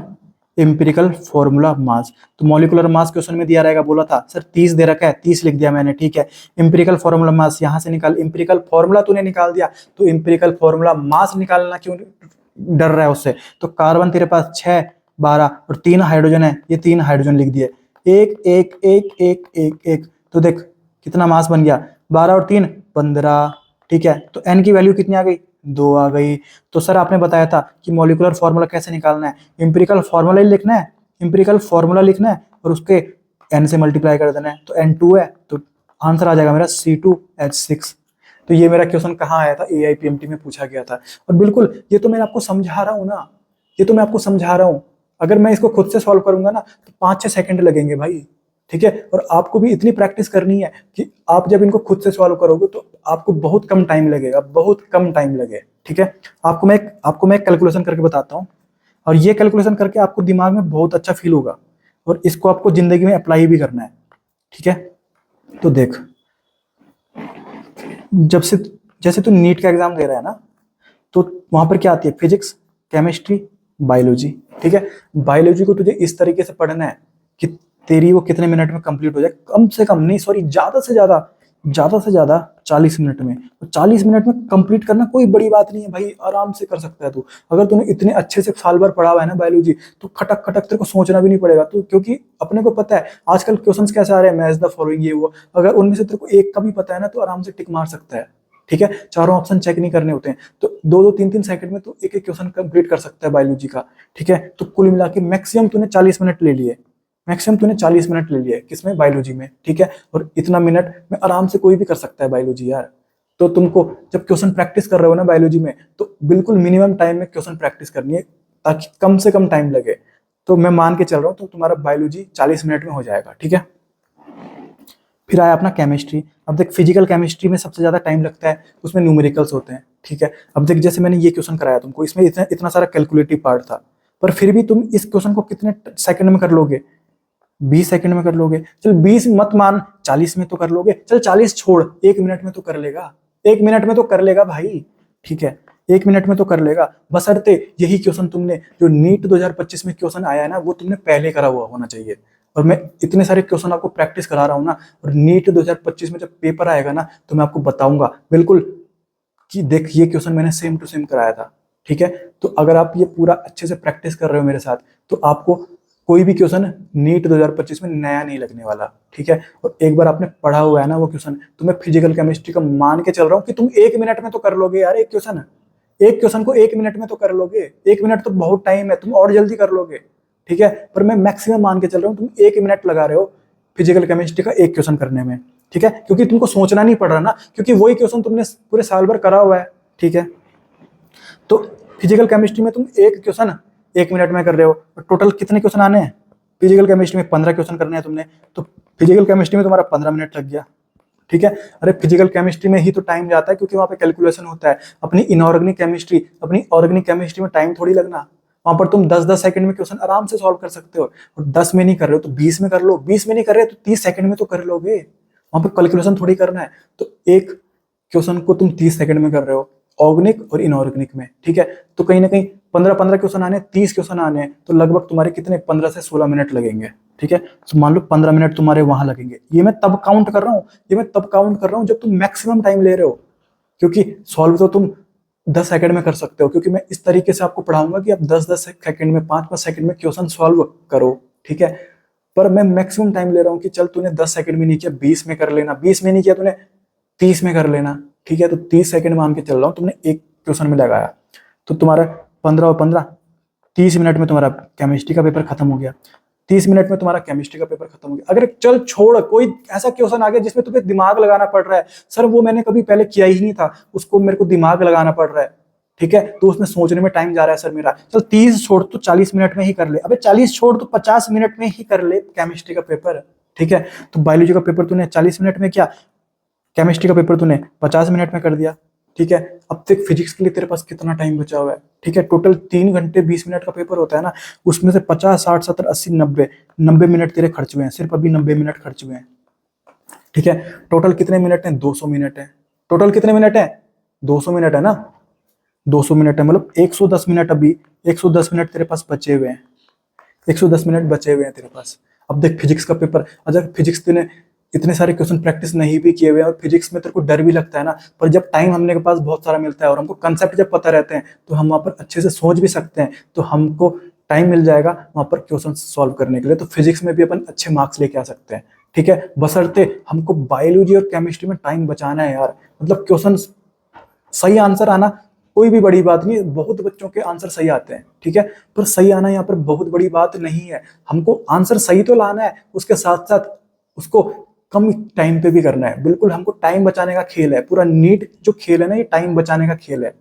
Speaker 1: empirical formula mass. तो मॉलिक्यूलर मास क्वेश्चन में दिया रहेगा, बोला था सर 30 दे रखा है, 30 लिख दिया मैंने। ठीक है, इंपेरिकल फॉर्मूला मास यहां से निकाल, इंपेरिकल फॉर्मूला तूने निकाल दिया, तो इंपेरिकल फॉर्मूला मास निकालना क्यों डर रहा है उससे। तो कार्बन तेरे पास 6 12 और 3 हाइड्रोजन है, ये 3 हाइड्रोजन लिख दिए, 1 1 1 1 1 1। तो देख कितना मास बन गया, 12 और 3 15। ठीक है, तो N की वैल्यू कितनी आ गई, 2 आ गई। तो सर आपने बताया था कि मॉलिक्यूलर फॉर्मूला कैसे निकालना है, इंपेरिकल फॉर्मूला ही लिखना है, इंपेरिकल फॉर्मूला लिखना है और उसके N से मल्टीप्लाई कर देना है। तो N2 है, तो आंसर आ जाएगा मेरा C2H6। तो ये मेरा क्वेश्चन कहाँ आया था, AIPMT में पूछा गया था। और बिल्कुल ये तो मैं आपको समझा रहा हूँ ना, ये तो मैं आपको समझा रहा हूँ। अगर मैं इसको खुद से सॉल्व करूंगा ना तो 5-6 सेकंड लगेंगे भाई। ठीक है, और आपको भी इतनी प्रैक्टिस करनी है कि आप जब इनको खुद से सॉल्व करोगे तो आपको बहुत कम टाइम लगेगा, बहुत कम टाइम लगे। ठीक है, आपको मैं कैलकुलेशन करके बताता हूँ, और ये कैलकुलेशन करके आपको दिमाग में बहुत अच्छा फील होगा, और इसको आपको जिंदगी में अप्लाई भी करना है। ठीक है, तो देख जैसे तू नीट का एग्जाम दे रहा है ना, तो वहां पर क्या आती है, फिजिक्स, केमिस्ट्री, बायोलॉजी। ठीक है, बायोलॉजी को तुझे इस तरीके से पढ़ना है कि तेरी वो कितने मिनट में कंप्लीट हो जाए, कम से कम नहीं, सॉरी, ज्यादा से ज्यादा 40 मिनट में। तो 40 मिनट में कंप्लीट करना कोई बड़ी बात नहीं है भाई, आराम से कर सकता है तू। अगर तूने इतने अच्छे से साल भर पढ़ा हुआ है ना बायोलॉजी, तो खटक खटक तेरे को सोचना भी नहीं पड़ेगा। तो क्योंकि अपने को पता है आजकल क्वेश्चंस कैसे आ रहे हैं, मैच द फॉलोइंग, ये वो, अगर उनमें से तेरे को एक का भी पता है ना तो आराम से टिक मार सकता है। ठीक है, चारों ऑप्शन चेक नहीं करने होते हैं, तो 2-2 3-3 सेकंड में तो एक क्वेश्चन कंप्लीट कर सकता है बायोलॉजी का। ठीक है, तो कुल मिला के मैक्सिमम तूने 40 मिनट ले लिए, मैक्सिमम तूने 40 मिनट ले लिए किसमें, बायोलॉजी में। ठीक है, और इतना मिनट में आराम से कोई भी कर सकता है बायोलॉजी यार। तो तुमको जब क्वेश्चन प्रैक्टिस कर रहे हो ना बायोलॉजी में, तो बिल्कुल मिनिमम टाइम में क्वेश्चन प्रैक्टिस करनी है ताकि कम से कम टाइम लगे। तो मैं मान के चल रहा हूँ तो तुम्हारा बायोलॉजी 40 मिनट में हो जाएगा। ठीक है, फिर आया अपना केमिस्ट्री। अब देख फिजिकल केमिस्ट्री में सबसे ज्यादा टाइम लगता है, उसमें न्यूमेरिकल्स होते हैं। ठीक है, अब देख जैसे मैंने ये क्वेश्चन कराया तुमको, इसमें इतना सारा कैलकुलेटिव पार्ट था, पर फिर भी तुम इस क्वेश्चन को कितने सेकंड में कर लोगे, 20 सेकंड में कर लोगे। चल 20 मत मान, 40 में तो कर लोगे। चल 40 छोड़, 1 मिनट में तो कर लेगा, 1 मिनट में तो कर लेगा भाई। ठीक है, 1 मिनट में तो कर लेगा, बशर्ते यही क्वेश्चन तुमने जो नीट 2025 में क्वेश्चन आया है ना वो तुमने पहले करा हुआ होना चाहिए। और मैं इतने सारे क्वेश्चन आपको प्रैक्टिस करा रहा हूँ ना, और नीट 2025 में जब पेपर आएगा ना तो मैं आपको बताऊंगा बिल्कुल कि देख ये क्वेश्चन मैंने सेम टू सेम कराया था। ठीक है, तो अगर आप ये पूरा अच्छे से प्रैक्टिस कर रहे हो मेरे साथ तो आपको कोई भी क्वेश्चन नीट 2025 में नया नहीं लगने वाला। ठीक है, और एक बार आपने पढ़ा हुआ है ना वो क्वेश्चन, तो मैं फिजिकल केमिस्ट्री का मान के चल रहा हूँ कि तुम 1 मिनट में तो कर लोगे यार। एक क्वेश्चन को 1 मिनट में तो कर लोगे। 1 मिनट तो बहुत टाइम है, तुम और जल्दी कर लोगे। ठीक है, पर मैं मैक्सिमम मान के चल रहा हूँ तुम 1 मिनट लगा रहे हो फिजिकल केमिस्ट्री का एक क्वेश्चन करने में। ठीक है, क्योंकि तुमको सोचना नहीं पड़ रहा ना, क्योंकि वही क्वेश्चन तुमने पूरे साल भर करा हुआ है। ठीक है, तो फिजिकल केमिस्ट्री में तुम एक क्वेश्चन 1 मिनट में कर रहे हो, टोटल कितने क्वेश्चन आने हैं? फिजिकल केमिस्ट्री में 15 क्वेश्चन करने हैं तुमने, तो फिजिकल केमिस्ट्री में तुम्हारा 15 मिनट लग गया। ठीक है, अरे फिजिकल केमिस्ट्री में ही तो टाइम जाता है क्योंकि वहां पे कैलकुलेशन होता है। अपनी इनऑर्गेनिक केमिस्ट्री, अपनी ऑर्गेनिक केमिस्ट्री में टाइम थोड़ी लगना। वहां पर तुम 10-10 सेकंड में क्वेश्चन आराम से सॉल्व कर सकते हो। और 10 में नहीं कर रहे हो तो 20 में कर लो, 20 में नहीं कर रहे तो 30 सेकंड में तो कर लोगे। वहां पर कैलकुलेशन थोड़ी करना है। तो एक क्वेश्चन को तुम 30 सेकंड में कर रहे हो ऑर्गेनिक और इनऑर्गेनिक में। ठीक है, तो कहीं ना कहीं 15-15 क्वेश्चन आने, 30 क्वेश्चन आने, तो लगभग तुम्हारे कितने 15 से 16 मिनट लगेंगे। ठीक है, तो मान लो 15 मिनट तुम्हारे वहां लगेंगे। ये मैं तब काउंट कर रहा हूँ, जब तुम मैक्सिमम टाइम ले रहे हो, क्योंकि सॉल्व तो तुम 10 सेकंड में कर सकते हो, क्योंकि मैं इस तरीके से आपको पढ़ाऊंगा कि आप 10-10 सेकंड में, 5-5 सेकंड में क्वेश्चन सॉल्व करो। ठीक है, पर मैं मैक्सिमम टाइम ले रहा हूँ कि चल तूने 10 सेकंड में नहीं किया 20 में कर लेना, 20 में नहीं किया तूने 30 में कर लेना। ठीक है, तो 30 सेकंड मान के चल रहा हूँ तुमने एक क्वेश्चन में लगाया, तो तुम्हारा 15 और 15 30 मिनट में तुम्हारा केमिस्ट्री का पेपर खत्म हो गया। 30 मिनट में तुम्हारा केमिस्ट्री का पेपर खत्म हो गया। अगर चल छोड़, कोई ऐसा क्वेश्चन आ गया जिसमें तुम्हें दिमाग लगाना पड़ रहा है, सर वो मैंने कभी पहले किया ही नहीं था, उसको मेरे को दिमाग लगाना पड़ रहा है। ठीक है, तो उसमें सोचने में टाइम जा रहा है सर मेरा, चल 30 छोड़ तो 40 मिनट में ही कर ले। अबे 40 छोड़ तो 50 मिनट में ही कर ले केमिस्ट्री का पेपर। ठीक है, तो बायोलॉजी का पेपर तूने 40 मिनट में किया, केमिस्ट्री का पेपर तूने 50 मिनट में कर दिया। ठीक है, अब तक फिजिक्स के लिए तेरे पास कितना टाइम बचा हुआ है? ठीक है, टोटल 3 घंटे 20 मिनट का पेपर होता है ना, उसमें से 50, 60, 70, 80, 90 मिनट तेरे खर्च हुए हैं, सिर्फ अभी 90 मिनट खर्च हुए हैं। ठीक है, टोटल कितने मिनट हैं? 200 मिनट है। टोटल कितने मिनट है? 200 मिनट है ना, 200 मिनट है, मतलब 110 मिनट। अभी 110 मिनट तेरे पास बचे हुए हैं, 110 मिनट बचे हुए हैं तेरे पास। अब देख फिजिक्स का पेपर, अगर फिजिक्स तेने इतने सारे क्वेश्चन प्रैक्टिस नहीं भी किए हुए हैं और फिजिक्स में तेरे को डर भी लगता है ना, पर जब टाइम हमने के पास बहुत सारा मिलता है और हमको कंसेप्ट जब पता रहते हैं तो हम वहाँ पर अच्छे से सोच भी सकते हैं, तो हमको टाइम मिल जाएगा वहाँ पर क्वेश्चन सॉल्व करने के लिए। तो फिजिक्स में भी अपन अच्छे मार्क्स लेके आ सकते हैं। ठीक है, बशर्ते हमको बायोलॉजी और केमिस्ट्री में टाइम बचाना है यार। मतलब क्वेश्चन सही आंसर आना कोई भी बड़ी बात नहीं है, बहुत बच्चों के आंसर सही आते हैं। ठीक है, पर सही आना यहाँ पर बहुत बड़ी बात नहीं है। हमको आंसर सही तो लाना है, उसके साथ साथ उसको कम टाइम पे भी करना है। बिल्कुल हमको टाइम बचाने का खेल है, पूरा नीट जो खेल है ना, ये टाइम बचाने का खेल है।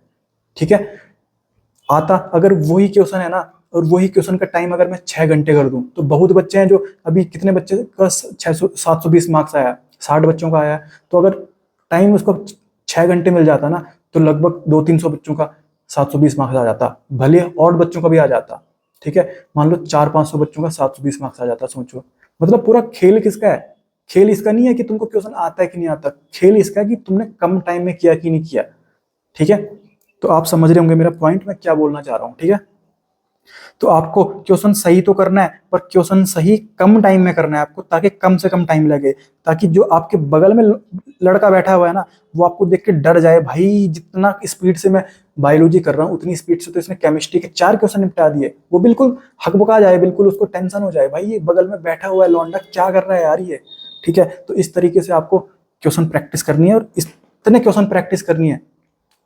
Speaker 1: ठीक है, आता अगर वही क्वेश्चन है ना, और वही क्वेश्चन का टाइम अगर मैं 6 घंटे कर दूं, तो बहुत बच्चे हैं जो अभी कितने बच्चे का 720 मार्क्स आया, 60 बच्चों का आया, तो अगर टाइम उसको 6 घंटे मिल जाता ना तो लगभग 200-300 बच्चों का 720 मार्क्स आ जाता, भले और बच्चों का भी आ जाता। ठीक है, मान लो 400-500 बच्चों का 720 मार्क्स आ जाता। सोचो, मतलब पूरा खेल किसका है? खेल इसका नहीं है कि तुमको क्वेश्चन आता है कि नहीं आता, खेल इसका है कि तुमने कम टाइम में किया कि नहीं किया। ठीक है, तो आप समझ रहे होंगे मेरा पॉइंट मैं क्या बोलना चाह रहा हूँ। ठीक है, तो आपको क्वेश्चन सही तो करना है, पर क्वेश्चन सही कम टाइम में करना है आपको, ताकि कम से कम टाइम लगे, ताकि जो आपके बगल में लड़का बैठा हुआ है ना, वो आपको देख के डर जाए, भाई जितना स्पीड से मैं बायोलॉजी कर रहा हूँ उतनी स्पीड से तो इसने केमिस्ट्री के 4 क्वेश्चन निपटा दिए। वो बिल्कुल हकबका जाए, बिल्कुल उसको टेंशन हो जाए, भाई ये बगल में बैठा हुआ है लौंडा, क्या कर रहा है यार ये। ठीक है, तो इस तरीके से आपको क्वेश्चन प्रैक्टिस करनी है, और इतने क्वेश्चन प्रैक्टिस करनी है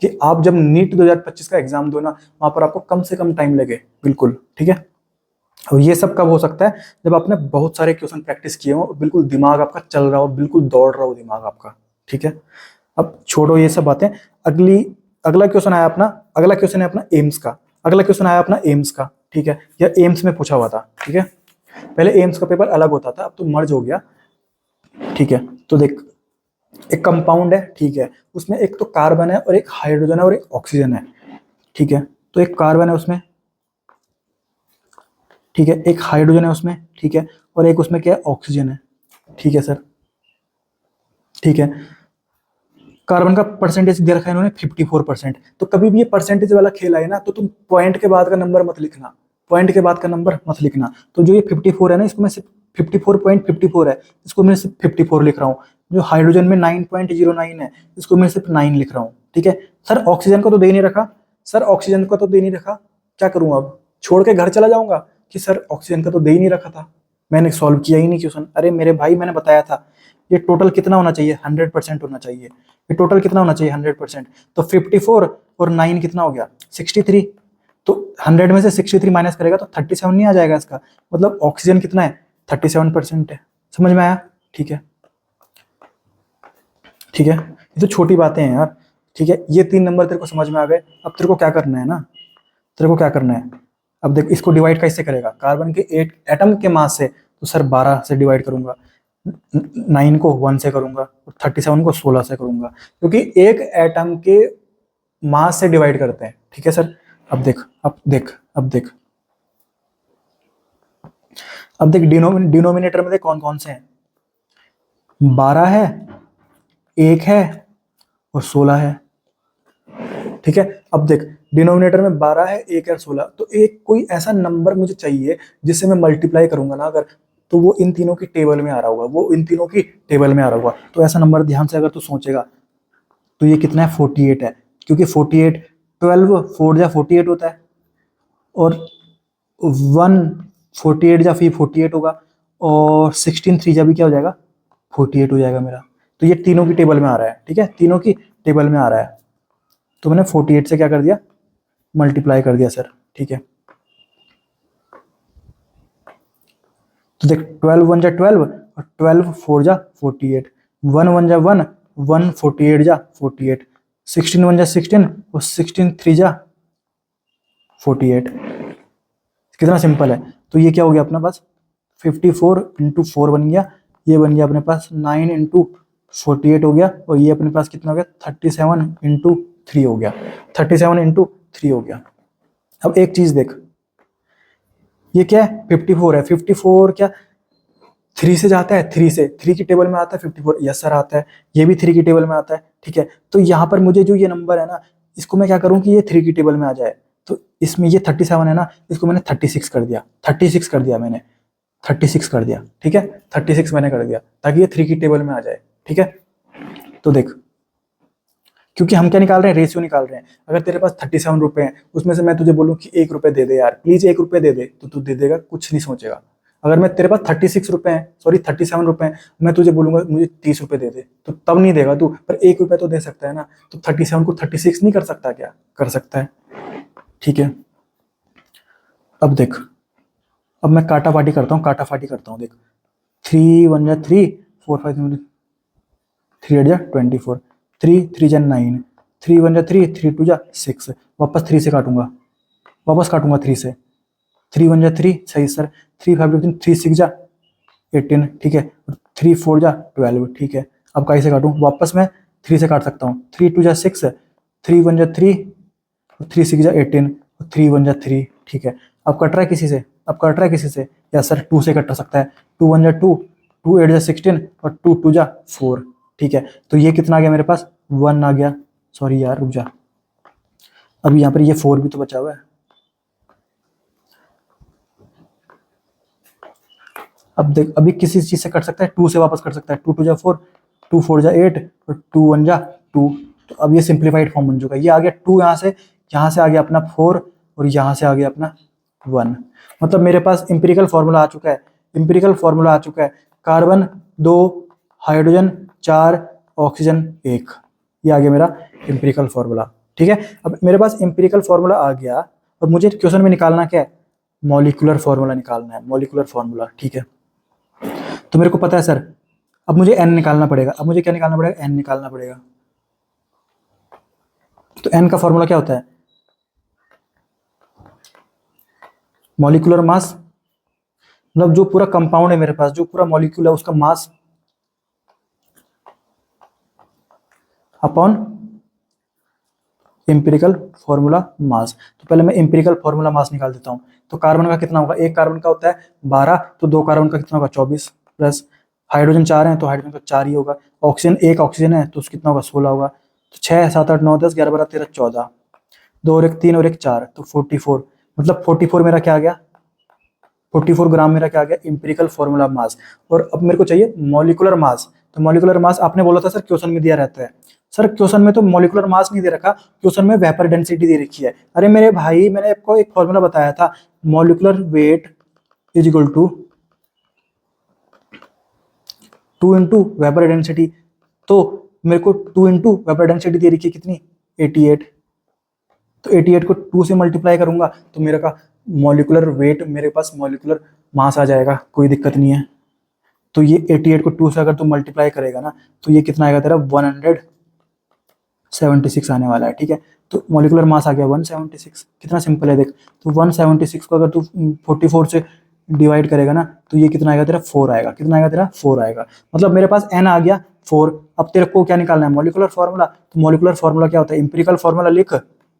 Speaker 1: कि आप जब नीट 2025 का एग्जाम दो ना, वहां पर आपको कम से कम टाइम लगे। बिल्कुल ठीक है, और ये सब कब हो सकता है? जब आपने बहुत सारे क्वेश्चन प्रैक्टिस किए हो, बिल्कुल दिमाग आपका चल रहा हो, बिल्कुल दौड़ रहा हो दिमाग आपका। ठीक है, अब छोड़ो ये सब बातें। अगला क्वेश्चन आया अपना, अगला क्वेश्चन है अपना एम्स का। अगला क्वेश्चन आया अपना एम्स का। ठीक है, यह एम्स में पूछा हुआ था। ठीक है, पहले एम्स का पेपर अलग होता था, अब तो मर्ज हो गया। ठीक है, तो देख एक कंपाउंड है, ठीक है, उसमें एक तो कार्बन है और एक हाइड्रोजन है और एक ऑक्सीजन है। ठीक है, तो एक कार्बन है उसमें, ठीक है, एक हाइड्रोजन है उसमें, ठीक है, और एक उसमें क्या है? ऑक्सीजन है। ठीक है सर, ठीक है, कार्बन का परसेंटेज दे रखा है इन्होंने 54%। तो कभी भी ये परसेंटेज वाला खेल आए ना तो तुम पॉइंट के बाद का नंबर मत लिखना, पॉइंट के बाद का नंबर मत लिखना। तो जो ये 54 है ना, इसको मैं सिर्फ 54.54 है, इसको मैं सिर्फ 54 लिख रहा हूँ। जो हाइड्रोजन में 9.09 है, इसको मैं सिर्फ 9 लिख रहा हूँ। ठीक है सर, ऑक्सीजन को तो दे नहीं रखा, सर ऑक्सीजन को तो दे नहीं रखा, क्या करूँ अब, छोड़ के घर चला जाऊंगा कि सर ऑक्सीजन का तो दे ही नहीं रखा था, मैंने सॉल्व किया ही नहीं क्वेश्चन। अरे मेरे भाई, मैंने बताया था ये टोटल कितना होना चाहिए, 100% होना चाहिए। ये टोटल कितना होना चाहिए, 100%। तो 54 और 9 कितना हो गया, 63। तो 100 में से 63 माइनस करेगा तो 37 नहीं आ जाएगा इसका, मतलब ऑक्सीजन कितना है, 37% है। समझ में आया? ठीक है, ठीक है, ये तो छोटी बातें हैं यार। ठीक है, ये 3 नंबर तेरे को समझ में आ गए। अब तेरे को क्या करना है ना, तेरे को क्या करना है, अब देख इसको डिवाइड कैसे करेगा, कार्बन के 8 एटम के मास से, तो सर 12 से डिवाइड करूंगा, 9 को 1 से करूंगा और 37 को 16 से करूंगा, क्योंकि एक एटम के मास से डिवाइड करते हैं। ठीक है सर, अब देख डिनोमिनेटर में देख कौन कौन से हैं, 12 है, 1 है और 16 है। ठीक है, अब देख डिनोमिनेटर में 12 है, 1 है और 16, तो एक कोई ऐसा नंबर मुझे चाहिए जिससे मैं मल्टीप्लाई करूंगा ना अगर, तो वो इन तीनों की टेबल में आ रहा होगा, वो इन तीनों की टेबल में आ रहा होगा। तो ऐसा नंबर ध्यान से अगर तू सोचेगा तो ये कितना है, 48 है, क्योंकि 48 12 4 जा 48 होता है और 1 48 जा फिर 48 होगा और 16 3 जा भी क्या हो जाएगा, 48 हो जाएगा मेरा। तो ये तीनों की टेबल में आ रहा है। ठीक है, तीनों की टेबल में आ रहा है, तो मैंने 48 से क्या कर दिया, मल्टीप्लाई कर दिया सर। ठीक है, तो देख 12 1 जा 12 और 12 4 जा 48, 1 1 जा 1, 1 48 जा 48, 16 1 जा 16 और 16 3 जा 48। कितना सिंपल है। तो ये क्या हो गया अपना पास, 54 इंटू 4 बन गया, ये बन गया अपने पास 9 इंटू 48 हो गया, और ये अपने पास कितना हो गया, 37 इंटू 3 हो गया, 37 इंटू 3 हो गया। अब एक चीज देख, ये क्या है, 54 है, 54 क्या 3 से जाता है, 3 से 3 की टेबल में आता है 54, यस सर आता है, ये भी 3 की टेबल में आता है। ठीक है, तो यहाँ पर मुझे जो ये नंबर है ना, इसको मैं क्या करूँ कि ये 3 की टेबल में आ जाए, तो इसमें ये 37 है ना, इसको मैंने 36 कर दिया, 36 कर दिया मैंने, 36 कर दिया। ठीक है, 36 मैंने कर दिया ताकि ये 3 की टेबल में आ जाए। ठीक है, तो देख, क्योंकि हम क्या निकाल रहे हैं, रेशियो निकाल रहे हैं। अगर तेरे पास 37 रुपए हैं, उसमें से मैं तुझे बोलूं कि 1 रुपए दे दे यार, प्लीज 1 रुपए दे दे, तो तू दे देगा, कुछ नहीं सोचेगा। अगर मैं तेरे पास 36 रुपए हैं, सॉरी 37 रुपए हैं, मैं तुझे बोलूंगा मुझे 30 रुपए दे दे, तो तब नहीं देगा तू, पर 1 रुपए तो दे सकता है ना। तो 37 को 36 नहीं कर सकता क्या, कर सकता है। ठीक है, अब देख, अब मैं काटा फाटी करता हूँ, काटा फाटी करता हूँ। देख 3 1 जा 3, 4 5 3 8 जा 24, 3 3 जा 9, 3 1 जा 3, 3 2 जा 6, वापस 3 से काटूंगा, वापस काटूंगा 3 से, 3 1 जा 3, सही सर, 3 5 जा 3 6 जा 18। ठीक है, 3 4 जा 12। ठीक है, अब कहीं से काटूं, वापस मैं 3 से काट सकता हूँ, 3 2 जा 6, 3 1 जा 3, 3 6 जा 18 और 3 1 जा 3। ठीक है, अब कट रहा है किसी से, अब कट रहा है किसी से, या सर 2 से कट सकता है, 2 1 जा 2, 2 8 जा 16 और 2 2 जा 4। ठीक है, तो ये कितना आ गया मेरे पास, 1 आ गया, सॉरी यार रुक जा, अब यहाँ पर ये 4 भी तो बचा हुआ है। अब देख, अभी किसी चीज से कट सकता है, 2 से वापस कट सकता है, 2 2 जा 4, 2 4 जा 8 और 2 1 जा 2। तो अब ये सिंप्लीफाइड फॉर्म बन चुका है, ये आ गया 2, यहाँ से आ गया अपना 4 और यहाँ से आ गया अपना 1। मतलब मेरे पास इंपेरिकल फार्मूला आ चुका है, इंपेरिकल फार्मूला आ चुका है, कार्बन 2, हाइड्रोजन 4, ऑक्सीजन 1, ये आ गया मेरा इंपेरिकल फार्मूला। ठीक है, अब मेरे पास इंपेरिकल फार्मूला आ गया और मुझे क्वेश्चन में निकालना क्या है, मॉलिक्यूलर फार्मूला निकालना है, मॉलिक्यूलर फार्मूला। ठीक है, तो मेरे को पता है सर, अब मुझे n निकालना पड़ेगा, अब मुझे क्या निकालना पड़ेगा, n निकालना पड़ेगा। तो n का फॉर्मूला क्या होता है, मॉलिक्यूलर मास, मतलब जो पूरा कंपाउंड है मेरे पास, जो पूरा मॉलिक्यूल है उसका mass upon empirical formula mass. तो पहले मैं इंपेरिकल फॉर्मूला मास निकाल देता हूं। तो कार्बन का कितना होगा, एक कार्बन का होता है 12, तो 2 कार्बन का कितना होगा 24, प्लस हाइड्रोजन 4 है तो हाइड्रोजन का 4 ही होगा, ऑक्सीजन 1 ऑक्सीजन है तो उसका कितना होगा 16 होगा, तो 6 7 8 9 10 11 12 13 14, 2 और 1 3 और 1 4, तो 44, मतलब 44 मेरा क्या आ गया, 44 ग्राम मेरा क्या आ गया, इंपेरिकल फॉर्मूला मास। और अब मेरे को चाहिए मॉलिक्यूलर मास। तो मॉलिक्यूलर मास आपने बोला था सर क्वेश्चन में दिया रहता है। सर क्वेश्चन में तो मॉलिक्यूलर मास नहीं दे रखा, क्वेश्चन में वेपर डेंसिटी दे रखी है। अरे मेरे भाई, मैंने आपको एक फॉर्मूला बताया था, molecular weight is equal to 2 into vapour density. तो मेरे को 2 इंटू वेपर डेंसिटी दे रखी है कितनी, 88। तो 88 को 2 से मल्टीप्लाई करूंगा तो मेरे का मॉलिक्यूलर वेट, मेरे पास मॉलिक्यूलर मास आ जाएगा, कोई दिक्कत नहीं है। तो ये 88 को 2 से अगर तू मल्टीप्लाई करेगा ना, तो ये कितना आएगा तेरा, 176 आने वाला है। ठीक है, तो मॉलिक्यूलर मास आ गया 176। कितना सिंपल है देख। तो 176 को अगर तू 44 से डिवाइड करेगा ना, तो ये कितना आएगा तेरा, 4 आएगा। कितना आएगा तेरा, 4 आएगा। मतलब मेरे पास n आ गया 4। अब तेरे को क्या निकालना है, मॉलिक्यूलर फार्मूला। तो मॉलिक्यूलर फार्मूला क्या होता है, इंपेरिकल फार्मूला लिख,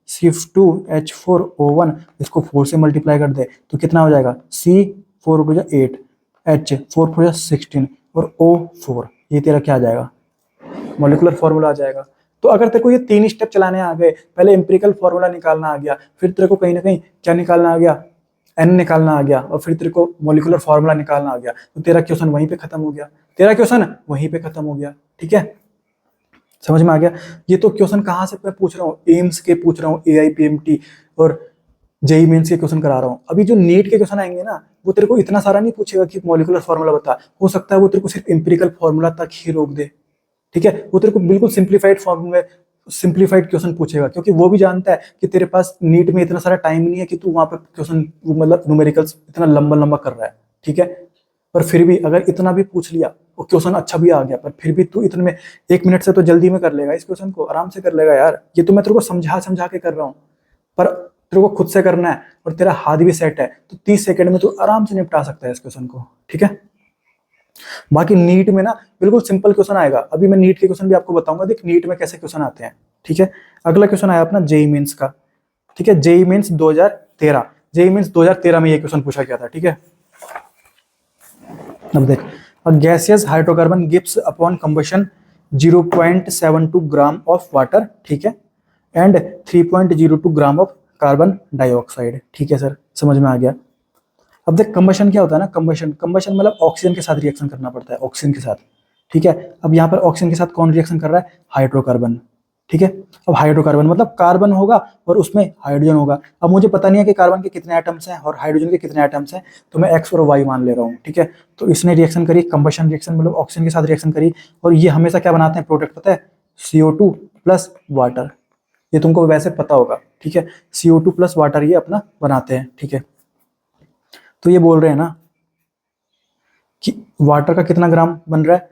Speaker 1: C2H4O1, इसको 4 से मल्टीप्लाई कर दे तो कितना हो जाएगा, C4 हो जाए 8, H4 हो जाए 16 और O4, ये तेरा क्या आ जाएगा, मॉलिक्यूलर फार्मूला आ जाएगा। तो अगर तेरे को ये 3 स्टेप चलाने आ गए, पहले इंपेरिकल फार्मूला निकालना आ गया, फिर तेरे को कहीं ना कहीं क्या निकालना आ गया, n निकालना आ गया, और फिर तेरे को मॉलिक्यूलर फार्मूला निकालना आ गया, तो तेरा क्वेश्चन वहीं पे खत्म हो गया, तेरा क्वेश्चन वहीं पे खत्म हो गया। ठीक है, समझ में आ गया। ये तो क्वेश्चन कहाँ से मैं पूछ रहा हूँ, एम्स के पूछ रहा हूँ, AIPMT और जेई मेंस के क्वेश्चन करा रहा हूँ। अभी जो नीट के क्वेश्चन आएंगे ना, वो तेरे को इतना सारा नहीं पूछेगा कि मॉलिक्यूलर फार्मूला बता, हो सकता है वो तेरे को सिर्फ इंपेरिकल फार्मूला तक ही रोक दे। ठीक है, वो तेरे को बिल्कुल सिंप्लीफाइड फॉर्म में सिंप्लीफाइड क्वेश्चन पूछेगा, क्योंकि वो भी जानता है कि तेरे पास नीट में इतना सारा टाइम नहीं है कि तू वहां पे क्वेश्चन, मतलब न्यूमेरिकल्स इतना लंबा लंबा कर रहा है। ठीक है, पर फिर भी अगर इतना भी पूछ लिया और क्वेश्चन अच्छा भी आ गया, पर फिर भी तू इतने में 1 मिनट से तो जल्दी में कर लेगा, इस क्वेश्चन को आराम से कर लेगा यार। ये तो मैं तेरे को समझा समझा के कर रहा हूँ, पर तेरे को खुद से करना है और तेरा हाथ भी सेट है, तो 30 सेकंड में तू आराम से निपटा सकता है इस क्वेश्चन को। ठीक है, बाकी नीट में ना बिल्कुल सिंपल क्वेश्चन आएगा। अभी मैं नीट के क्वेश्चन भी आपको बताऊंगा, देख नीट में कैसे क्वेश्चन आते हैं। ठीक है, अगला क्वेश्चन आया अपना जेई मेंस का। ठीक है, जेई मेंस 2013, जेई मेंस 2013 में ये क्वेश्चन पूछा गया था। ठीक है, अब देख, अ gaseous hydrocarbon gives upon combustion 0.72 gram of water, ठीक है, and 3.02 gram of carbon dioxide. ठीक है सर, समझ में आ गया। अब देख कंबशन क्या होता है ना, कंबशन कंबशन मतलब ऑक्सीजन के साथ रिएक्शन करना पड़ता है, ऑक्सीजन के साथ। ठीक है, अब यहाँ पर ऑक्सीजन के साथ कौन रिएक्शन कर रहा है, हाइड्रोकार्बन। ठीक है, अब हाइड्रोकार्बन मतलब कार्बन होगा और उसमें हाइड्रोजन होगा। अब मुझे पता नहीं है कि कार्बन के कितने एटम्स हैं और हाइड्रोजन के कितने एटम्स हैं, तो मैं एक्स और वाई मान ले रहा हूँ। ठीक है, तो इसने रिएक्शन करी, कंबशन रिएक्शन मतलब ऑक्सीजन के साथ रिएक्शन करी, और ये हमेशा क्या बनाते हैं, प्रोडक्ट पता है, CO2 प्लस वाटर। ये तुमको वैसे पता होगा। ठीक है, CO2 प्लस वाटर ये अपना बनाते हैं। ठीक है, तो ये बोल रहे हैं ना कि वाटर का कितना ग्राम बन रहा है,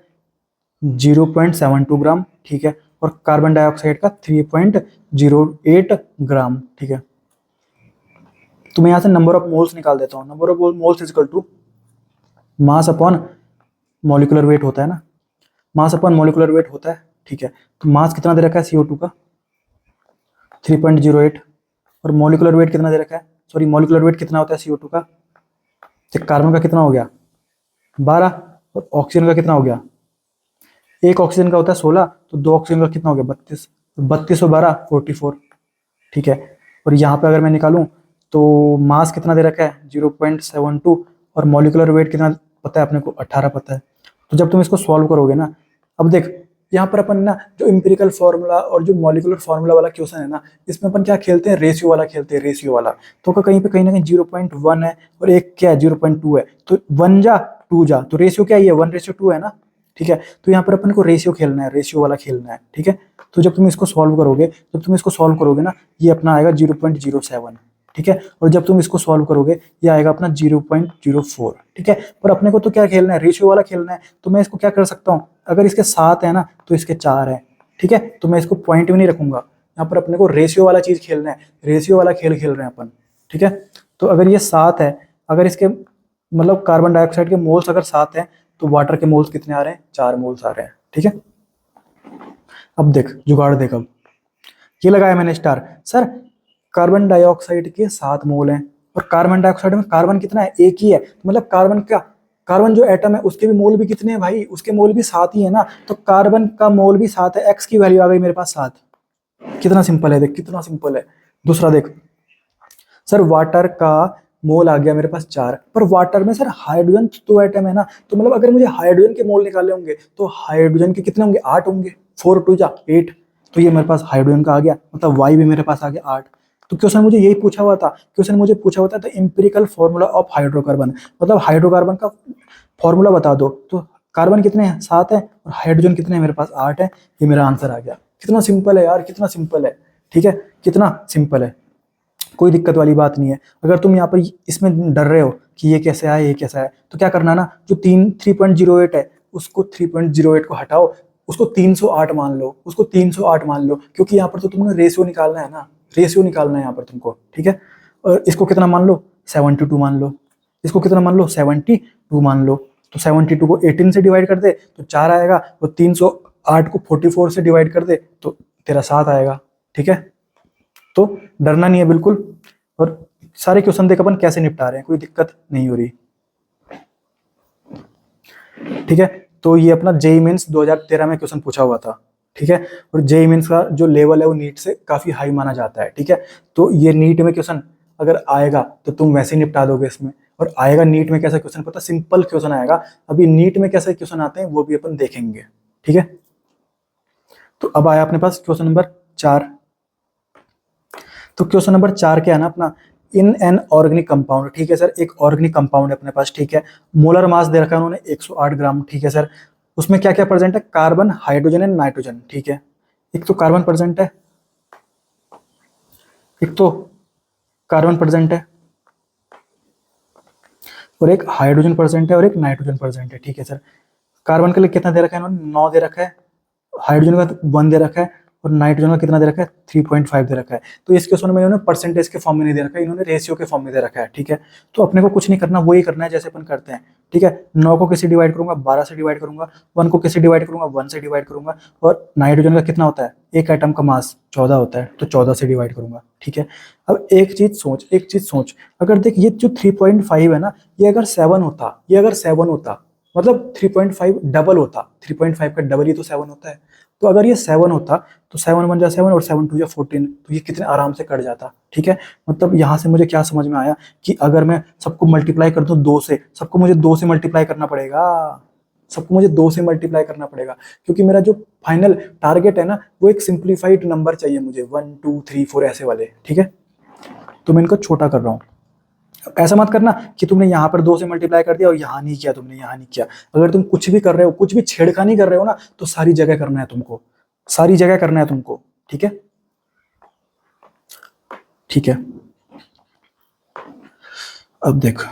Speaker 1: 0.72 ग्राम। ठीक है, और कार्बन डाइऑक्साइड का 3.08 ग्राम। ठीक है, तो मैं यहां से नंबर ऑफ मोल्स निकाल देता हूं। Number of moles is equal to mass upon molecular weight होता है ना, मास अपॉन मॉलिक्यूलर वेट होता है। ठीक है, तो मास कितना दे रखा है CO2 का, 3.08, और मॉलिक्यूलर वेट कितना दे रखा है, सॉरी मॉलिक्यूलर वेट कितना होता है CO2 का, तो कार्बन का कितना हो गया 12, और ऑक्सीजन का कितना हो गया, एक ऑक्सीजन का होता है 16, तो 2 ऑक्सीजन का कितना हो गया 32, 32 और 12 44। ठीक है, और यहाँ पे अगर मैं निकालूं तो मास कितना दे रखा है 0.72, और मॉलिक्यूलर वेट कितना पता है अपने को 18 पता है। तो जब तुम इसको सॉल्व करोगे ना, अब देख यहाँ पर अपन ना जो इंपेरिकल फार्मूला और जो मॉलिक्यूलर फार्मूला वाला क्वेश्चन है ना, इसमें अपन क्या खेलते हैं, रेशियो वाला खेलते हैं, रेशियो वाला। तो कहीं पे कहीं ना कहीं 0.1 है और एक क्या है 0.2 है, तो 1 जा 2 जा, तो रेशियो क्या है, 1:2 है ना। ठीक है, तो यहाँ पर अपन को रेशियो खेलना है, रेशियो वाला खेलना है। ठीक है, तो जब तुम इसको सॉल्व करोगे ना, ये अपना आएगा 0.07। ठीक है, और जब तुम इसको सॉल्व करोगे ये आएगा अपना 0.04। ठीक है, पर अपने को तो क्या खेलना है, रेशियो वाला खेलना है। तो मैं इसको क्या कर सकता हूँ, अगर इसके 7 है ना तो इसके 4 है। ठीक है, तो मैं इसको पॉइंट में नहीं रखूंगा, यहाँ पर अपने को रेशियो वाला चीज खेलना है, रेशियो वाला खेल खेल रहे हैं अपन। ठीक है, तो अगर ये 7 है, अगर इसके मतलब कार्बन डाइऑक्साइड के मोल्स अगर 7 है, तो वाटर के मोल्स कितने आ रहे हैं, 4 मोल्स आ रहे हैं। ठीक है, अब देख जुगाड़ देख, अब ये लगाया मैंने स्टार। सर कार्बन डाइऑक्साइड के 7 मोल हैं, और कार्बन डाइऑक्साइड में कार्बन कितना है, एक ही है, तो मतलब कार्बन जो एटम है उसके भी मोल भी कितने हैं भाई, उसके मोल भी 7 ही है ना, तो कार्बन का मोल भी 7 है, एक्स की वैल्यू आ गई मेरे पास 7। कितना सिंपल है, देख कितना सिंपल है। दूसरा देख, सर वाटर का मोल आ गया मेरे पास 4, पर वाटर में सर हाइड्रोजन 2 एटम है ना, तो मतलब अगर मुझे हाइड्रोजन के मोल निकालने होंगे तो हाइड्रोजन के कितने होंगे, 8 होंगे, 4 2 जा 8। तो ये मेरे पास हाइड्रोजन का आ गया, मतलब वाई भी मेरे पास आ गया 8। तो क्वेश्चन मुझे यही पूछा हुआ था, क्वेश्चन मुझे पूछा हुआ था the empirical formula of hydrocarbon, मतलब हाइड्रोकार्बन का फॉर्मूला बता दो। तो कार्बन कितने हैं, 7 है, और हाइड्रोजन कितने हैं मेरे पास, 8 है। ये मेरा आंसर आ गया। कितना सिंपल है यार, कितना सिंपल है, ठीक है, कितना सिंपल है, कोई दिक्कत वाली बात नहीं है। अगर तुम यहाँ पर इसमें डर रहे हो कि ये कैसे आए, ये कैसा है, तो क्या करना ना, जो 3.08 है उसको 3.08 को हटाओ, उसको 308 मान लो, उसको 308 मान लो, क्योंकि यहाँ पर तो तुमने रेशियो निकालना है ना, रेशियो निकालना है यहाँ पर तुमको, ठीक है। और इसको कितना मान लो, 72 मान लो, इसको कितना मान लो, 72 मान लो। तो 72 को 18 से डिवाइड कर दे तो 4 आएगा, और 308 को 44 से डिवाइड कर दे तो तेरा 7 आएगा, ठीक है। तो डरना नहीं है बिल्कुल, और सारे क्वेश्चन देख अपन कैसे निपटा रहे हैं, कोई दिक्कत नहीं हो रही, ठीक है। तो ये अपना जेईई मेंस 2013 में क्वेश्चन पूछा हुआ था, ठीक है। और जेईई मेंस का जो लेवल है वो नीट से काफी हाई माना जाता है, ठीक है। तो ये नीट में क्वेश्चन अगर आएगा तो तुम वैसे ही निपटा दोगे इसमें, और आएगा नीट में कैसा क्वेश्चन, पता सिंपल क्वेश्चन आएगा। अभी नीट में कैसे क्वेश्चन आते हैं वो भी अपन देखेंगे, ठीक है। तो अब आया अपने पास क्वेश्चन नंबर 4। तो क्वेश्चन नंबर 4 क्या है ना अपना, इन एन ऑर्गेनिक कंपाउंड, ठीक है सर, एक ऑर्गेनिक कंपाउंड है अपने पास, ठीक है। मोलर मास दे रखा है उन्होंने 108 ग्राम, ठीक है सर। उसमें क्या क्या प्रेजेंट है, कार्बन, हाइड्रोजन एंड नाइट्रोजन, ठीक है। एक तो कार्बन प्रेजेंट है, एक तो कार्बन प्रेजेंट है, और एक हाइड्रोजन प्रेजेंट है, और एक नाइट्रोजन प्रेजेंट है, ठीक है सर। कार्बन के लिए कितना दे रखा है इन्होंने, 9 दे रखा है, हाइड्रोजन का 1 दे रखा है, और नाइट्रोजन का कितना दे रखा है, 3.5 दे रखा है। तो इस क्वेश्चन में इन्होंने परसेंटेज के फॉर्म में नहीं दे रखा है, इन्होंने रेशियो के फॉर्म में दे रखा है, ठीक है। तो अपने को कुछ नहीं करना, वही करना है जैसे अपन करते हैं, ठीक है। 9 को किसी डिवाइड करूंगा, 12 से डिवाइड करूंगा, 1 को किसी डिवाइड करूंगा, 1 से डिवाइड करूंगा, और नाइट्रोजन का कितना होता है, एक एटम का मास 14 होता है, तो 14 से डिवाइड करूंगा, ठीक है। अब एक चीज सोच, अगर देख ये जो 3.5 है ना, ये अगर 7 होता, ये अगर 7 होता, मतलब 3.5 डबल होता, 3.5 का डबल ही तो 7 होता है। तो अगर ये 7 होता तो 7 1 जा 7 और 7 2 जा 14, तो ये कितने आराम से कट जाता, ठीक है। मतलब यहाँ से मुझे क्या समझ में आया कि अगर मैं सबको मल्टीप्लाई कर दूं 2 से, सबको मुझे 2 से मल्टीप्लाई करना पड़ेगा, सबको मुझे 2 से मल्टीप्लाई करना पड़ेगा, क्योंकि मेरा जो फाइनल टारगेट है ना वो एक सिंप्लीफाइड नंबर चाहिए मुझे, 1 2 3 4 ऐसे वाले, ठीक है। तो मैं इनको छोटा कर रहा हूँ। ऐसा मत करना कि तुमने यहाँ पर 2 से मल्टीप्लाई कर दिया और यहाँ नहीं किया, तुमने यहाँ नहीं किया। अगर तुम कुछ भी कर रहे हो, कुछ भी छेड़खानी कर रहे हो ना, तो सारी जगह करना है तुमको, सारी जगह करना है तुमको, ठीक है, ठीक है। अब देख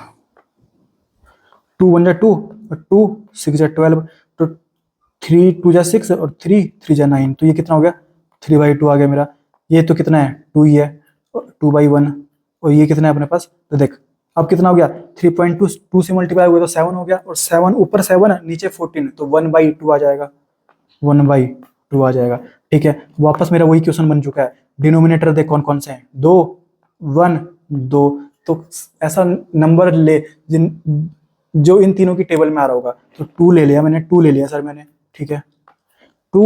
Speaker 1: 2 1 जा 2 और 2 6 जा 12, तो 3 2 जा 6 और 3 3 जा 9, तो ये कितना हो गया, 3/2 आ गया मेरा। ये तो कितना है, 2 ही है, 2/1, और ये कितना है अपने पास, तो देख अब कितना हो गया, 3.2 2 से मल्टीप्लाई हुआ तो 7 हो गया, और 7 ऊपर 7 है नीचे 14, तो 1/2 आ जाएगा, 1/2 आ जाएगा, ठीक है। वापस मेरा वही क्वेश्चन बन चुका है। डिनोमिनेटर देख कौन कौन से हैं, 2 1 2, तो ऐसा नंबर ले जो इन तीनों की टेबल में आ रहा होगा। तो 2 ले लिया मैंने, 2 ले लिया सर मैंने, ठीक है। 2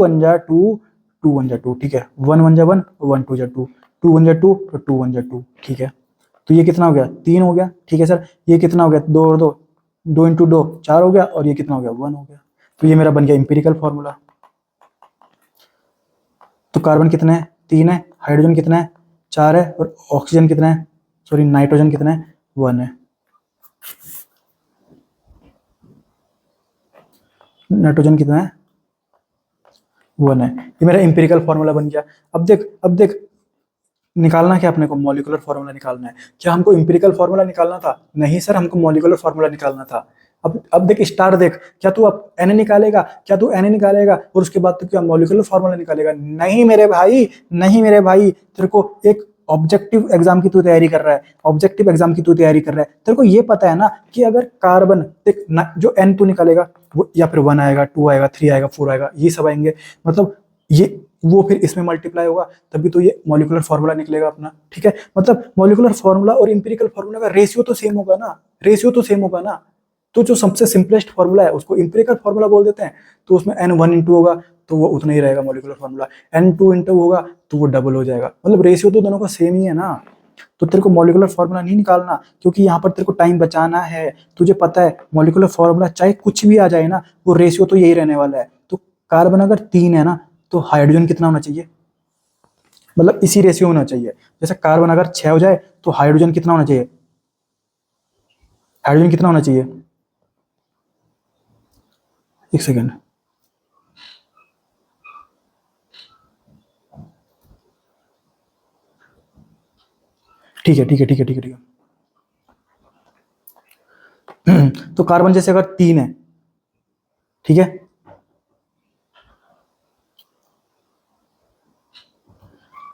Speaker 1: 1 जा 2 2 1 जा 2, ठीक है। 1 1 जा 1 1 2 जा 2, 2 1 जा 2 तो 2 1 जा 2, ठीक है। तो ये कितना हो गया, 3 हो गया, ठीक है सर। ये कितना हो गया, 2 और 2 2 × 2 4 हो गया, और ये कितना हो गया, 1 हो गया। तो ये मेरा बन गया इंपेरिकल फॉर्मूला। तो कार्बन कितना है, 3 है, हाइड्रोजन कितना है, 4 है, और ऑक्सीजन कितना है, सॉरी नाइट्रोजन कितना है, 1 है। नाइट्रोजन कितना है, 1 है। ये मेरा इंपेरिकल फॉर्मूला बन गया। अब देख निकालना क्या अपने को, मॉलिक्यूलर फॉर्मूला निकालना है। क्या हमको इंपेरिकल फॉर्मूला निकालना था, नहीं सर, हमको मॉलिक्यूलर फॉर्मूला निकालना था। अब देख स्टार देख, क्या तू अब एन निकालेगा, क्या तू एन निकालेगा और उसके बाद तू क्या मॉलिक्यूलर फॉर्मूला निकालेगा, नहीं मेरे भाई, नहीं मेरे भाई। तेरे को एक ऑब्जेक्टिव एग्जाम की तू तैयारी कर रहा है, ऑब्जेक्टिव एग्जाम की तू तैयारी कर रहा है, तेरे को ये पता है ना कि अगर कार्बन देख जो एन तू निकालेगा वो या फिर 1 आएगा, 2 आएगा, 3 आएगा, 4 आएगा, ये सब आएंगे, मतलब ये वो फिर इसमें मल्टीप्लाई होगा, तभी तो ये मॉलिक्यूलर फॉर्मूला निकलेगा अपना, ठीक है। मतलब मॉलिक्यूलर फॉर्मूला और इंपेरिकल फॉर्मूला का रेशियो तो सेम होगा ना, रेशियो तो सेम होगा ना। तो जो सबसे सिंपलेस्ट फॉर्मूला है उसको इंपेरिकल फॉर्मूला बोल देते हैं, तो उसमें n 1 × होगा, तो वो उतना ही रहेगा मॉलिक्यूलर फार्मूला, N2 होगा तो वो डबल हो जाएगा। मतलब रेशियो तो दोनों का सेम ही है ना। तो तेरे को मॉलिक्यूलर फार्मूला नहीं निकालना, क्योंकि यहाँ पर तेरे को टाइम बचाना है। तुझे पता है मॉलिक्यूलर फार्मूला चाहे कुछ भी आ जाए ना, वो रेशियो तो यही रहने वाला है। तो कार्बन अगर 3 है ना, तो हाइड्रोजन कितना होना चाहिए, मतलब इसी रेशियो में होना चाहिए। जैसे कार्बन अगर 6 हो जाए तो हाइड्रोजन कितना होना चाहिए, हाइड्रोजन कितना होना चाहिए, एक सेकेंड, ठीक है ठीक है ठीक है ठीक है ठीक है। तो कार्बन जैसे अगर 3 है, ठीक है,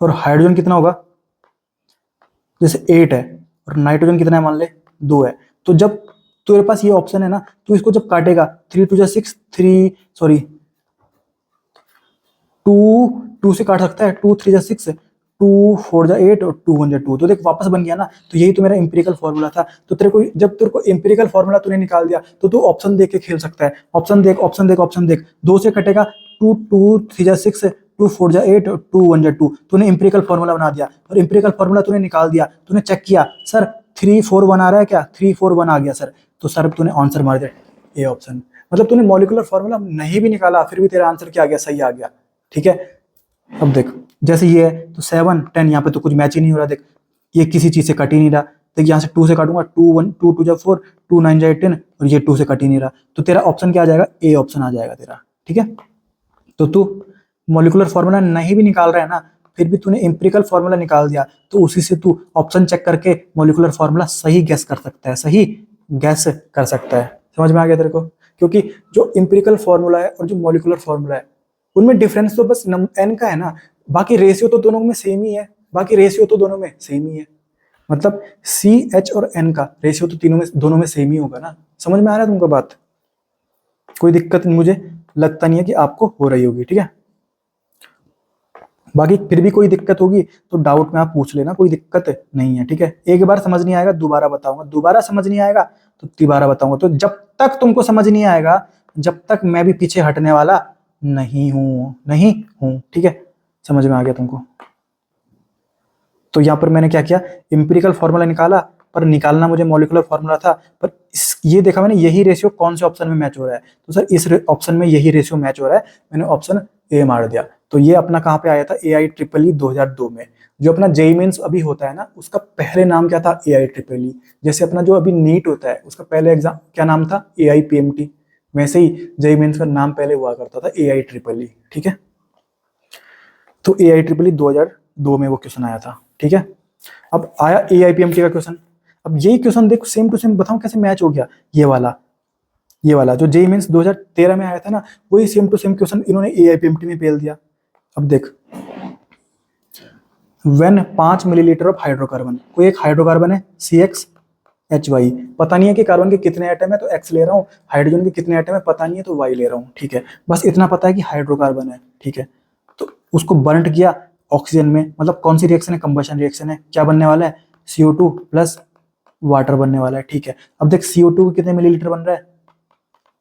Speaker 1: और हाइड्रोजन कितना होगा, जैसे 8 है, और नाइट्रोजन कितना है मान ले 2 है। तो जब तेरे पास ये ऑप्शन है ना, तो इसको जब काटेगा 3 2 6 3 सॉरी 2 से काट सकता है, 2 3 6 2 4 8 और 2 1 2, तो देख वापस बन गया ना। तो यही तो मेरा इंपेरिकल फार्मूला था। तो तेरे को जब तेरे को इंपेरिकल फार्मूला तूने निकाल दिया, तो तू ऑप्शन देख के खेल सकता है। ऑप्शन देख ऑप्शन देख ऑप्शन देख, 2 से कटेगा 2 2 3 6 2 4 8 और 2 1 2, तूने इंपेरिकल फार्मूला बना दिया। और इंपेरिकल फार्मूला तूने निकाल दिया, तूने चेक किया सर 3 4 1 आ रहा है क्या, 3 4 1 आ गया सर, तो सर तूने आंसर मार दिया ए ऑप्शन। मतलब तूने मॉलिक्यूलर फार्मूला नहीं भी निकाला, फिर भी तेरा आंसर क्या आ गया, सही आ गया। ठीक है, अब देख जैसे ये है तो 7 10, यहाँ पे तो कुछ मैच ही नहीं हो रहा। देख ये किसी चीज से कट ही नहीं रहा। देख यहाँ से 2 से काटूंगा 2 1 2 2 4 2 9 10, और ये 2 से कट ही नहीं रहा। तो तेरा ऑप्शन क्या आ जाएगा, ए ऑप्शन आ जाएगा तेरा। ठीक है, तो तू मॉलिक्यूलर फार्मूला नहीं भी निकाल रहा है ना, फिर भी तूने इंपेरिकल फार्मूला निकाल दिया, तो उसी से तू ऑप्शन चेक करके मॉलिक्यूलर फार्मूला सही गैस कर सकता है, सही गैस कर सकता है। समझ में आ गया तेरे को? क्योंकि जो इंपेरिकल फार्मूला है और जो मॉलिक्यूलर फार्मूला है, उनमें डिफरेंस तो बस एन का है ना, बाकी रेशियो तो दोनों में सेम ही है। बाकी रेशियो तो दोनों में सेम ही है, मतलब सी एच और एन का रेशियो तो दोनों में सेम ही होगा ना। समझ में आ रहा है तुमको बात? कोई दिक्कत मुझे लगता नहीं है कि आपको हो रही होगी। ठीक है, बाकी फिर भी कोई दिक्कत होगी तो डाउट में आप पूछ लेना, कोई दिक्कत नहीं है। ठीक है, एक बार समझ नहीं आएगा दोबारा बताऊंगा, दोबारा समझ नहीं आएगा तो तिबारा बताऊंगा। तो जब तक तुमको समझ नहीं आएगा, जब तक मैं भी पीछे हटने वाला नहीं हूं। ठीक है, समझ में आ गया तुमको? तो यहाँ पर मैंने क्या किया, इंपेरिकल फार्मूला निकाला, पर निकालना मुझे मॉलिक्यूलर फार्मूला था। पर ये देखा मैंने यही रेशियो कौन से ऑप्शन में मैच हो रहा है, तो सर इस ऑप्शन में यही रेशियो मैच हो रहा है, मैंने ऑप्शन ए मार दिया। तो ये अपना कहाँ पे आया था, AIEEE 2002 में। जो अपना जेईई मेंस अभी होता है ना, उसका पहले नाम क्या था, AIEEE। जैसे अपना जो अभी नीट होता है, उसका पहले एग्जाम क्या नाम था, AIPMT। वैसे ही जेईई मेंस का नाम पहले हुआ करता था AIEEE। ठीक है, तो AIEEE 2002 में वो क्वेश्चन आया था। ठीक है, अब आया AIPMT का क्वेश्चन। अब यही क्वेश्चन देखो, सेम टू सेम, बताऊं कैसे मैच हो गया। ये वाला जो जेईई मेंस 2013 में आया था ना, वही सेम टू सेम क्वेश्चन इन्होंने AIPMT में पेल दिया। अब देख, व्हेन 5 मिलीलीटर ऑफ हाइड्रोकार्बन, कोई एक हाइड्रोकार्बन है CXHY, पता नहीं है कि कार्बन के कितने एटम है तो X ले रहा हूँ, हाइड्रोजन के कितने एटम है पता नहीं है तो Y ले रहा हूँ। ठीक है, बस इतना पता है कि हाइड्रोकार्बन है। ठीक है, तो उसको बर्न किया ऑक्सीजन में, मतलब कौन सी रिएक्शन है, कंबशन रिएक्शन है। क्या बनने वाला है, CO2 प्लस वाटर बनने वाला है। ठीक है, अब देख CO2 कितने मिलीलीटर बन रहा है,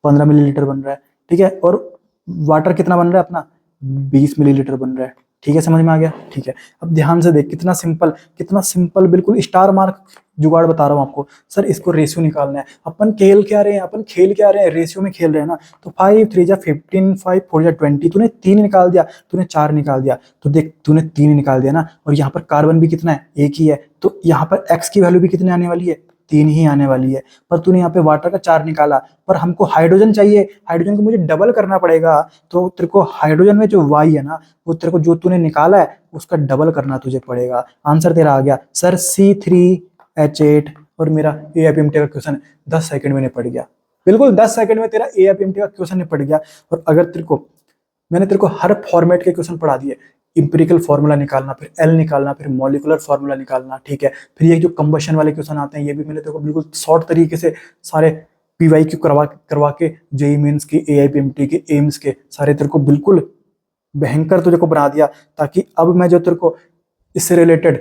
Speaker 1: 15 मिलीलीटर बन रहा है। ठीक है, और वाटर कितना बन रहा है अपना, 20 मिलीलीटर बन रहा है। ठीक है, समझ में आ गया? ठीक है, अब ध्यान से देख, कितना सिंपल, बिल्कुल स्टार मार्क जुगाड़ बता रहा हूँ आपको। सर इसको रेशियो निकालना है, अपन खेल क्या रहे हैं, रेशियो में खेल रहे हैं ना। तो 5 3 जा 15, 5 4 जा 20, तूने 3 निकाल दिया, तूने 4 निकाल दिया, तो देख तूने 3 निकाल दिया ना। और यहाँ पर कार्बन भी कितना है, एक ही है, तो यहाँ पर X की वैल्यू भी कितनी आने वाली है, 3 ही आने वाली है। पर तूने यहाँ पे वाटर का 4 निकाला, पर हमको हाइड्रोजन चाहिए, हाइड्रोजन को मुझे डबल करना पड़ेगा। तो तेरे को हाइड्रोजन में जो Y है ना, वो तेरे को जो तूने निकाला है उसका डबल करना तुझे पड़ेगा। आंसर तेरा आ गया सर C3H8। और मेरा AIPMT का क्वेश्चन 10 सेकंड में निपट गया, बिल्कुल 10 सेकंड में तेरा AIPMT का क्वेश्चन निपट गया। और अगर मैंने तेरे को हर फॉर्मेट के क्वेश्चन पढ़ा दिए, इंपेरिकल फार्मूला निकालना, फिर एल निकालना, फिर मॉलिक्यूलर फार्मूला निकालना। ठीक है, फिर ये जो कंबशन वाले क्वेश्चन आते हैं, ये भी मैंने तेरे को बिल्कुल शॉर्ट तरीके से सारे PYQ करवा के जेईई मेंस के, AIPMT के, एम्स के सारे तेरे को बिल्कुल भयंकर तुझे को बना दिया, ताकि अब मैं जो तेरे को इससे रिलेटेड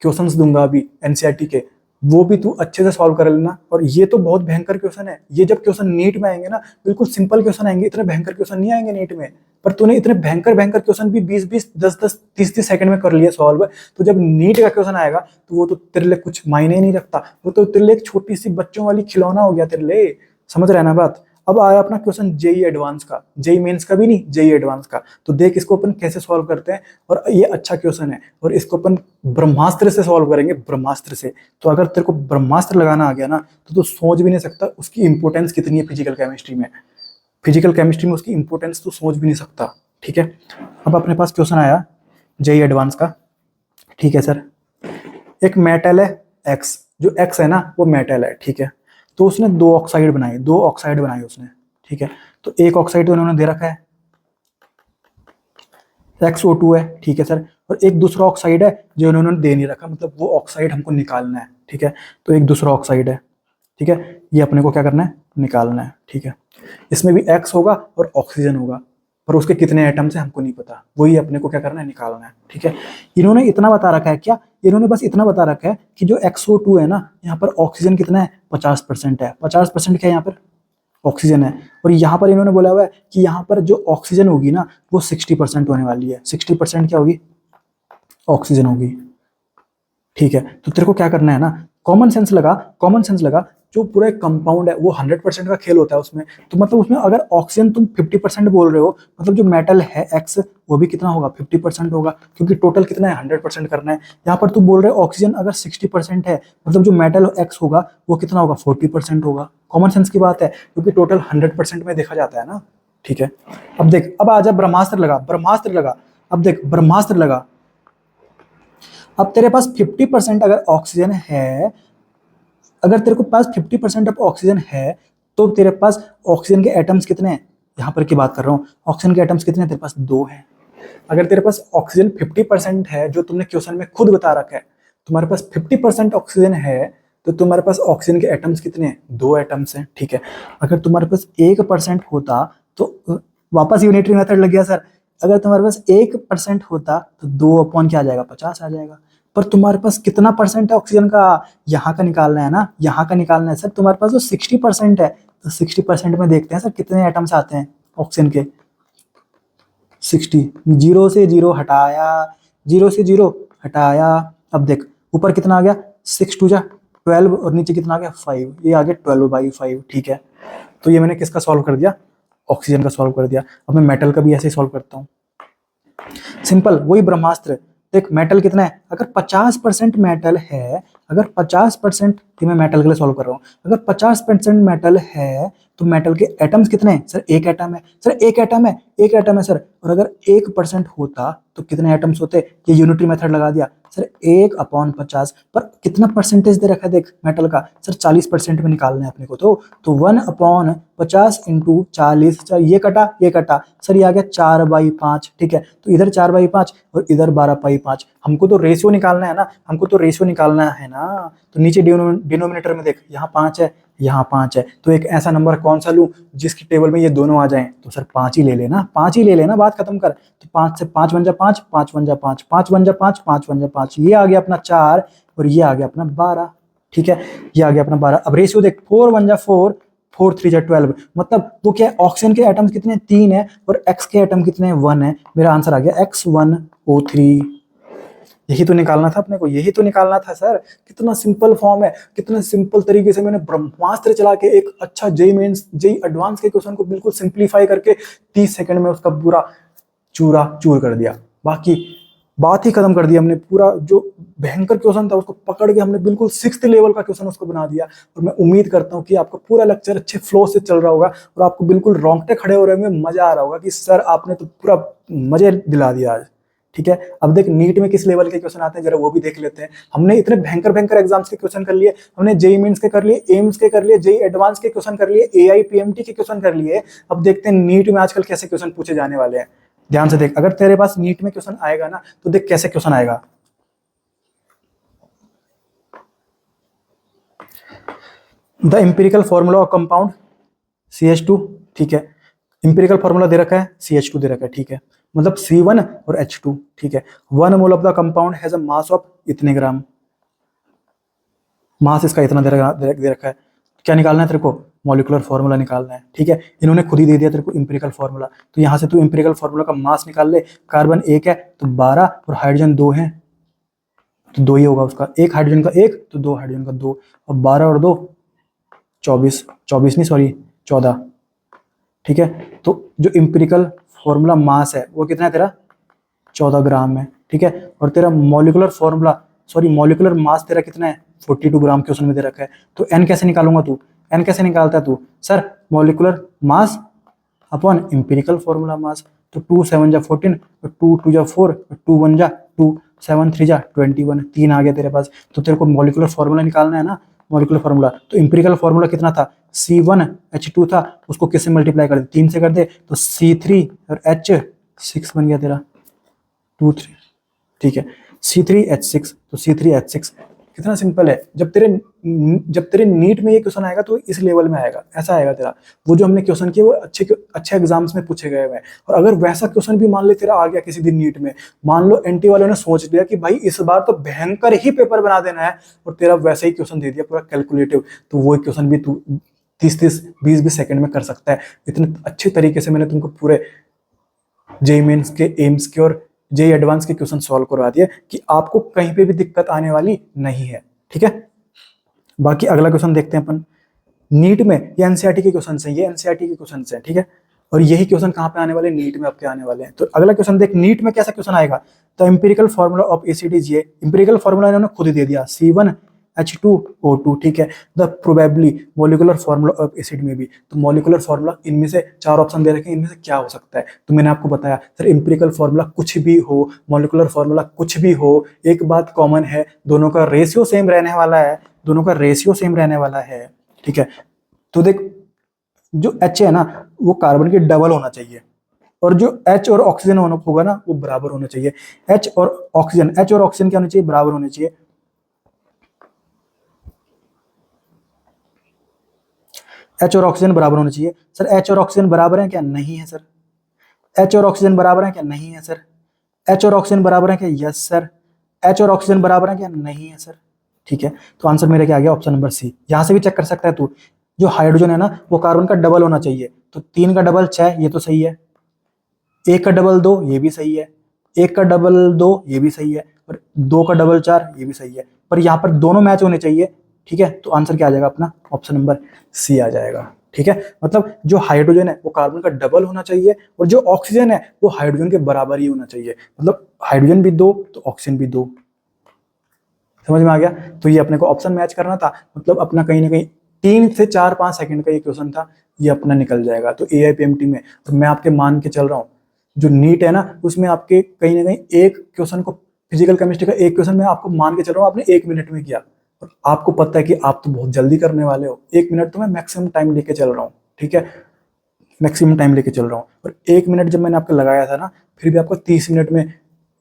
Speaker 1: क्वेश्चंस दूंगा अभी NCERT के, वो भी तू अच्छे से सॉल्व कर लेना। और ये तो बहुत भयंकर क्वेश्चन है, ये जब क्वेश्चन नीट में आएंगे ना बिल्कुल सिंपल क्वेश्चन आएंगे, इतने भयंकर क्वेश्चन नहीं आएंगे नीट में। पर तूने इतने भयंकर भयंकर क्वेश्चन भी 20-20, 10-10, 30-30 सेकंड में कर लिया सॉल्व, तो जब नीट का क्वेश्चन आएगा तो वो तो तेरे लिए कुछ मायने ही नहीं रखता, वो तो तेरे लिए एक छोटी सी बच्चों वाली खिलौना हो गया तेरे लिए। समझ रहे हैं ना बात। अब आया अपना क्वेश्चन जेई एडवांस का, जेई मेंस का भी नहीं, जेई एडवांस का। तो देख इसको अपन कैसे सॉल्व करते हैं, और ये अच्छा क्वेश्चन है और इसको अपन ब्रह्मास्त्र से सॉल्व करेंगे, ब्रह्मास्त्र से। तो अगर तेरे को ब्रह्मास्त्र लगाना आ गया ना तो तू सोच भी नहीं सकता उसकी इंपोर्टेंस कितनी है फिजिकल केमिस्ट्री में। फिजिकल केमिस्ट्री में उसकी इंपोर्टेंस तो सोच भी नहीं सकता। ठीक है, अब अपने पास क्वेश्चन आया जेई एडवांस का। ठीक है सर, एक मेटल है एक्स, जो एक्स है ना वो मेटल है। ठीक है, तो उसने दो ऑक्साइड बनाई उसने। ठीक है, तो एक ऑक्साइड तो उन्होंने दे रखा है XO2 है। ठीक है सर, और एक दूसरा ऑक्साइड है जो उन्होंने दे नहीं रखा, मतलब वो ऑक्साइड हमको निकालना है। ठीक है, तो एक दूसरा ऑक्साइड है। ठीक है, ये अपने को क्या करना है, निकालना है। ठीक है, इसमें भी X होगा और ऑक्सीजन होगा, पर उसके कितने एटम्स हैं हमको नहीं पता, वही अपने को क्या करना है, निकालना है। ठीक है, इन्होंने इतना बता रखा है, क्या इन्होंने बस इतना बता रखा है कि जो XO2 है ना, यहाँ पर ऑक्सीजन कितना है, 50% है। 50% क्या है यहाँ पर, ऑक्सीजन है। और यहाँ पर इन्होंने बोला हुआ है कि यहाँ पर जो ऑक्सीजन होगी ना वो 60% होने वाली है। 60% क्या होगी, ऑक्सीजन होगी। ठीक है, तो तेरे को क्या करना है ना, कॉमन सेंस लगा। जो पूरा एक कंपाउंड है वो 100% का खेल होता है उसमें। तो मतलब उसमें अगर ऑक्सीजन तुम 50% बोल रहे हो, मतलब जो मेटल है एक्स वो भी कितना होगा, 50% होगा, क्योंकि टोटल कितना है, 100% करना है। यहाँ पर तू बोल रहे हो ऑक्सीजन अगर 60% है, मतलब जो मेटल एक्स होगा वो कितना होगा, 40% होगा। कॉमन सेंस की बात है, क्योंकि टोटल 100% में देखा जाता है ना। ठीक है, अब देख, अब आजा ब्रह्मास्त्र लगा। अब देख ब्रह्मास्त्र लगा। अब तेरे पास 50% अगर ऑक्सीजन है, अगर तेरे को पास 50% ऑफ ऑक्सीजन है, तो तेरे पास ऑक्सीजन के एटम्स कितने हैं, यहाँ पर की बात कर रहा हूँ, ऑक्सीजन के एटम्स कितने हैं तेरे पास, 2 हैं। अगर तेरे पास ऑक्सीजन 50% है, जो तुमने क्वेश्चन में खुद बता रखा है, तुम्हारे पास 50% ऑक्सीजन है, तो तुम्हारे पास ऑक्सीजन के एटम्स कितने हैं, 2 एटम्स हैं। ठीक है, अगर तुम्हारे पास 1% होता तो वापस यूनिटरी मेथड लग गया सर। अगर तुम्हारे पास 1% होता तो 2 क्या आ जाएगा, 50 आ जाएगा। पर तुम्हारे पास कितना परसेंट है ऑक्सीजन का, यहाँ का निकालना है ना, यहाँ का निकालना है सर। तुम्हारे पास जो 60% है, तो 60% में देखते हैं सर कितने एटम्स आते हैं ऑक्सीजन के। 60, 0 से 0 हटाया, 0 से 0 हटाया। अब देख ऊपर कितना आ गया, 6 2 जा 12, और नीचे कितना आ गया, 5, ये आ गया 12/5। ठीक है, तो ये मैंने किसका सॉल्व कर दिया, ऑक्सीजन का सॉल्व कर दिया। अब मैं मेटल का भी ऐसे ही सॉल्व करता हूँ, सिंपल, वही ब्रह्मास्त्र। देख मेटल कितना है, अगर 50% मेटल है, अगर 50%, मैं मेटल के लिए सॉल्व कर रहा हूँ, अगर 50% मेटल है तो मेटल के एटम्स कितने हैं सर, 1 एटम है सर, 1 एटम है सर। और अगर 1% होता तो कितने एटम्स होते, ये यूनिटरी मेथड लगा दिया सर, 1/50। पर कितना परसेंटेज दे रखा है देख मेटल का सर, 40% में निकालना है अपने को। तो 1/50 × 40, ये कटा सर, ये आ गया 4/5। ठीक है, तो इधर 4/5 और इधर 12/5। हमको तो रेशियो निकालना है ना, तो नीचे डिनोमिनेटर में देख, यहाँ 5 है, यहाँ 5 है, तो एक ऐसा नंबर कौन सा लूं जिसकी टेबल में ये दोनों आ जाएं, तो सर 5 ही ले लेना, बात खत्म कर। तो 5 से 5 बन जा 5, 5 बन जा 5, 5 बन जा 5, 5 बन जा 5, ये आ गया अपना 4 और ये आ गया अपना 12। ठीक है, ये आ गया अपना 12। अब रेशियो देख, 4 बन जा 4, 4 3 जा 12, मतलब वो क्या है, ऑक्सीजन के एटम्स कितने, 3 है, और एक्स के एटम कितने, 1 है। मेरा आंसर आ गया X1O3। यही तो निकालना था अपने को, यही तो निकालना था सर। कितना सिंपल फॉर्म है, कितना सिंपल तरीके से मैंने ब्रह्मास्त्र चला के एक अच्छा जेई मेंस जेई एडवांस के क्वेश्चन को बिल्कुल सिंपलीफाई करके 30 सेकंड में उसका पूरा चूरा चूर कर दिया। बाकी बात ही खत्म कर दी हमने, पूरा जो भयंकर क्वेश्चन था उसको पकड़ के हमने बिल्कुल 6th लेवल का क्वेश्चन उसको बना दिया। और मैं उम्मीद करता हूँ कि आपका पूरा लेक्चर अच्छे फ्लो से चल रहा होगा और आपको बिल्कुल रोंगटे खड़े हो रहे होंगे, मजा आ रहा होगा कि सर आपने तो पूरा मजे दिला दिया आज। ठीक है, अब देख नीट में किस लेवल के क्वेश्चन आते हैं जरा वो भी देख लेते हैं। हमने इतने भयंकर भयंकर एग्जाम्स के क्वेश्चन कर लिए, हमने जेई मेंस के कर लिए, एम्स के कर लिए, जेई एडवांस के क्वेश्चन कर लिए, AIPMT के क्वेश्चन कर लिए। अब देखते हैं नीट में आजकल कैसे क्वेश्चन पूछे जाने वाले हैं। ध्यान से देख, अगर तेरे पास नीट में क्वेश्चन आएगा ना तो देख कैसे क्वेश्चन आएगा। The empirical formula of compound CH2। ठीक है, इंपिरिकल फॉर्मूला दे रखा है, CH2 दे रखा है। ठीक है, मतलब C1 और H2। ठीक है, 1 mole of the compound has a mass of इतने ग्राम। मास इसका इतना दे रखा है, क्या निकालना है तेरे को, मॉलिक्यूलर फार्मूला निकालना है, ठीक है। इन्होंने खुद ही दे दिया तेरे को इंपेरिकल फार्मूला, तो यहाँ से तू इंपेरिकल फार्मूला का मास निकाल ले। कार्बन 1 है तो 12 और हाइड्रोजन 2 है तो 2 ही होगा उसका, एक हाइड्रोजन का 1 तो 2 हाइड्रोजन का 2, और 12 और 2 24, 24 नहीं सॉरी 14, ठीक है। तो जो इंपेरिकल फार्मूला मास है वो कितना है तेरा, 14 ग्राम है, ठीक है। और तेरा मॉलिक्यूलर मास तेरा कितना है, 42 ग्राम क्वेश्चन में दे रखा है। तो एन कैसे निकालूंगा तू, एन कैसे निकालता है तू, sir molecular mass upon empirical formula mass. तो 2 7 जा 14, 2 2 जा 4, 2 1 जा 2, 7 3 जा 21, 3 आ गया तेरे पास। तो तेरे को मॉलिक्यूलर फार्मूला निकालना है ना, मॉलिक्यूलर फार्मूला। तो इंपेरिकल फार्मूला कितना था, C1H2 था, उसको किससे मल्टीप्लाई कर दे, 3 से कर दे, तो C3 और H6 बन गया तेरा 2 3, ठीक है। C3H6, तो C3H6 कितना सिंपल है। जब तेरे नीट में ये क्वेश्चन आएगा तो इस लेवल में आएगा, ऐसा आएगा तेरा। वो जो हमने क्वेश्चन किए वो अच्छे एग्जाम्स में पूछे गए हैं। और अगर वैसा क्वेश्चन भी मान ले तेरा आ गया किसी दिन नीट में, मान लो एनटी वालों ने सोच लिया कि भाई इस बार तो भयंकर ही पेपर बना देना है, और तेरा वैसा ही क्वेश्चन दे दिया पूरा कैलकुलेटिव, तो वो क्वेश्चन भी तू 30 20 सेकंड में कर सकता है। इतने अच्छे तरीके से मैंने तुमको पूरे जेईई मेंस के, एम्स के और जेईई एडवांस के क्वेश्चन सॉल्व करवा दिए कि आपको कहीं पे भी दिक्कत आने वाली नहीं है, ठीक है। बाकी अगला क्वेश्चन देखते हैं अपन। नीट में ये एनसीईआरटी के क्वेश्चन हैं, ये एनसीईआरटी के क्वेश्चन हैं, ठीक है। और यही क्वेश्चन कहाँ पे आने वाले, नीट में आपके आने वाले हैं। तो अगला क्वेश्चन देख, नीट में कैसा क्वेश्चन आएगा, तो इंपेरिकल फार्मूला ऑफ एसिड ये इंपेरिकल फार्मूला इन्होंने खुद दे दिया, C1H2O2, ठीक है। The probably molecular formula of acid में भी, तो मॉलिक्यूलर फार्मूला इनमें से 4 ऑप्शन दे रखे हैं, इनमें से क्या हो सकता है। तो मैंने आपको बताया सर इंपेरिकल फार्मूला कुछ भी हो, मॉलिक्यूलर फार्मूला कुछ भी हो, एक बात कॉमन है, दोनों का रेशियो सेम रहने वाला है, दोनों का रेशियो सेम रहने वाला है, ठीक है। तो देख जो H है ना वो कार्बन की डबल होना चाहिए, और जो H और ऑक्सीजन होगा ना वो बराबर होना चाहिए। H और ऑक्सीजन क्या होना चाहिए, बराबर होने चाहिए। H और ऑक्सीजन बराबर होना चाहिए। सर H और ऑक्सीजन बराबर है क्या, नहीं है सर। H और ऑक्सीजन बराबर है क्या, नहीं है सर। H और ऑक्सीजन बराबर है क्या, यस सर। H और ऑक्सीजन बराबर है क्या, नहीं है सर, ठीक है। तो आंसर मेरा क्या आ गया, ऑप्शन नंबर सी। यहां से भी चेक कर सकता है तू, जो हाइड्रोजन है ना वो कार्बन का डबल होना चाहिए, तो 3 का डबल 6, ये तो सही है। 1 का डबल 2, ये भी सही है। 1 का डबल 2, ये भी सही है। और 2 का डबल 4, ये भी सही है। पर यहाँ पर दोनों मैच होने चाहिए, ठीक है। तो आंसर क्या आ जाएगा अपना, ऑप्शन नंबर सी आ जाएगा, ठीक है। मतलब जो हाइड्रोजन है वो कार्बन का डबल होना चाहिए, और जो ऑक्सीजन है वो हाइड्रोजन के बराबर ही होना चाहिए। मतलब हाइड्रोजन भी 2 तो ऑक्सीजन भी 2, समझ में आ गया। तो ये अपने को ऑप्शन मैच करना था, मतलब अपना कहीं ना कहीं 3 से 4-5 सेकंड का ये क्वेश्चन था, ये अपना निकल जाएगा। तो AIPMT में तो मैं आपके मान के चल रहा हूँ, जो नीट है ना उसमें आपके कहीं ना कहीं एक क्वेश्चन को, फिजिकल केमिस्ट्री का एक क्वेश्चन मैं आपको मान के चल रहा हूँ आपने 1 मिनट में किया, और आपको पता है कि आप तो बहुत जल्दी करने वाले हो। 1 मिनट तो मैं मैक्सिमम टाइम लेके चल रहा हूँ, ठीक है, मैक्सिमम टाइम लेके चल रहा हूँ। और 1 मिनट जब मैंने आपको लगाया था ना, फिर भी आपको 30 मिनट में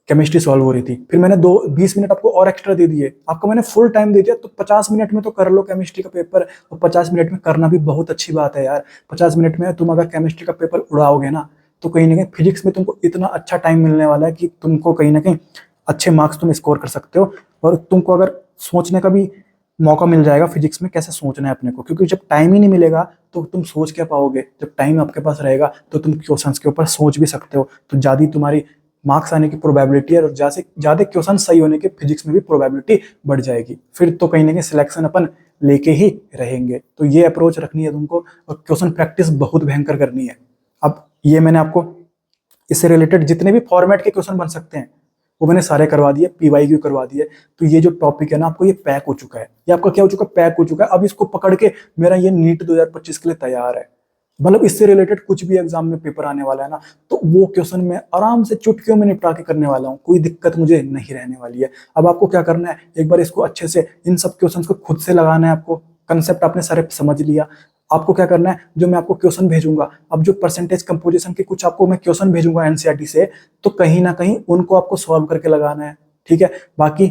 Speaker 1: केमिस्ट्री सॉल्व हो रही थी, फिर मैंने 20 मिनट आपको और एक्स्ट्रा दे दिए, आपको मैंने फुल टाइम दे दिया। तो 50 मिनट में तो कर लो केमिस्ट्री का पेपर, और 50 मिनट में करना भी बहुत अच्छी बात है यार। 50 मिनट में तुम अगर केमिस्ट्री का पेपर उड़ाओगे ना, तो कहीं ना कहीं फिजिक्स में तुमको इतना अच्छा टाइम मिलने वाला है कि तुमको कहीं ना कहीं अच्छे मार्क्स तुम स्कोर कर सकते हो। और तुमको अगर सोचने का भी मौका मिल जाएगा फिजिक्स में कैसे सोचना है अपने को, क्योंकि जब टाइम ही नहीं मिलेगा तो तुम सोच क्या पाओगे। जब टाइम आपके पास रहेगा तो तुम क्वेश्चंस के ऊपर सोच भी सकते हो, तो ज़्यादा तुम्हारी मार्क्स आने की प्रोबेबिलिटी है, और ज़्यादा क्वेश्चन सही होने की फिजिक्स में भी प्रोबेबिलिटी बढ़ जाएगी। फिर तो कहीं ना कहीं सिलेक्शन अपन लेके ही रहेंगे। तो ये अप्रोच रखनी है तुमको, और क्वेश्चन प्रैक्टिस बहुत भयंकर करनी है। अब ये मैंने आपको इससे रिलेटेड जितने भी फॉर्मेट के क्वेश्चन बन सकते हैं वो मैंने सारे करवा दिए, PYQ करवा दिए। तो ये जो टॉपिक है ना आपको ये पैक हो चुका है, ये आपका क्या हो चुका है, पैक हो चुका है। अब इसको पकड़ के मेरा ये नीट 2025 के लिए तैयार है। मतलब इससे रिलेटेड कुछ भी एग्जाम में पेपर आने वाला है ना, तो वो क्वेश्चन मैं आराम से चुटकियों में निपटा के करने वाला हूँ, कोई दिक्कत मुझे नहीं रहने वाली है। अब आपको क्या करना है, एक बार इसको अच्छे से इन सब क्वेश्चन को खुद से लगाना है। आपको कंसेप्ट आपने सारे समझ लिया, आपको क्या करना है, जो मैं आपको क्वेश्चन भेजूंगा, अब जो परसेंटेज कंपोजिशन के कुछ आपको मैं क्वेश्चन भेजूंगा एनसीईआरटी से, तो कहीं ना कहीं उनको आपको सॉल्व करके लगाना है, ठीक है। बाकी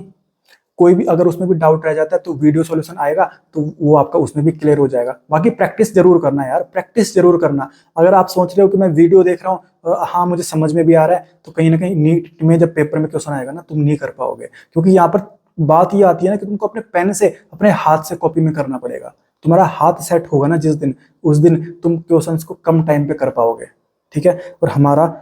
Speaker 1: कोई भी अगर उसमें भी डाउट रह जाता है तो वीडियो सॉल्यूशन आएगा, तो वो आपका उसमें भी क्लियर हो जाएगा। बाकी प्रैक्टिस जरूर करना यार, प्रैक्टिस जरूर करना। अगर आप सोच रहे हो कि मैं वीडियो देख रहा हूँ, हाँ मुझे समझ में भी आ रहा है, तो कहीं ना कहीं नीट में जब पेपर में क्वेश्चन आएगा ना तुम नहीं कर पाओगे, क्योंकि यहाँ पर बात ये आती है ना कि तुमको अपने पेन से, अपने हाथ से कॉपी में करना पड़ेगा। तुम्हारा हाथ सेट होगा ना जिस दिन, उस दिन तुम क्वेश्चंस को कम टाइम पे कर पाओगे। ठीक है, और हमारा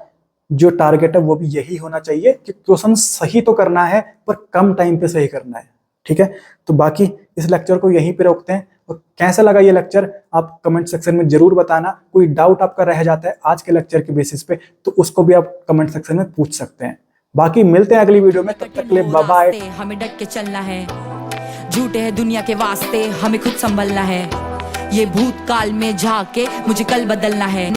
Speaker 1: जो टारगेट है वो भी यही होना चाहिए कि क्वेश्चन सही तो करना है पर कम टाइम पे सही करना है। ठीक है, तो बाकी इस लेक्चर को यहीं पे रोकते हैं। और कैसा लगा ये लेक्चर आप कमेंट सेक्शन में जरूर बताना। कोई डाउट आपका रह जाता है आज के लेक्चर के बेसिस पे तो उसको भी आप कमेंट सेक्शन में पूछ सकते हैं। बाकी मिलते हैं अगली वीडियो में, तब तक के लिए बाय बाय।
Speaker 2: हमें डट के चलना है, झूठे है दुनिया के वास्ते, हमें खुद संभलना है। ये भूतकाल में झाके मुझे कल बदलना है।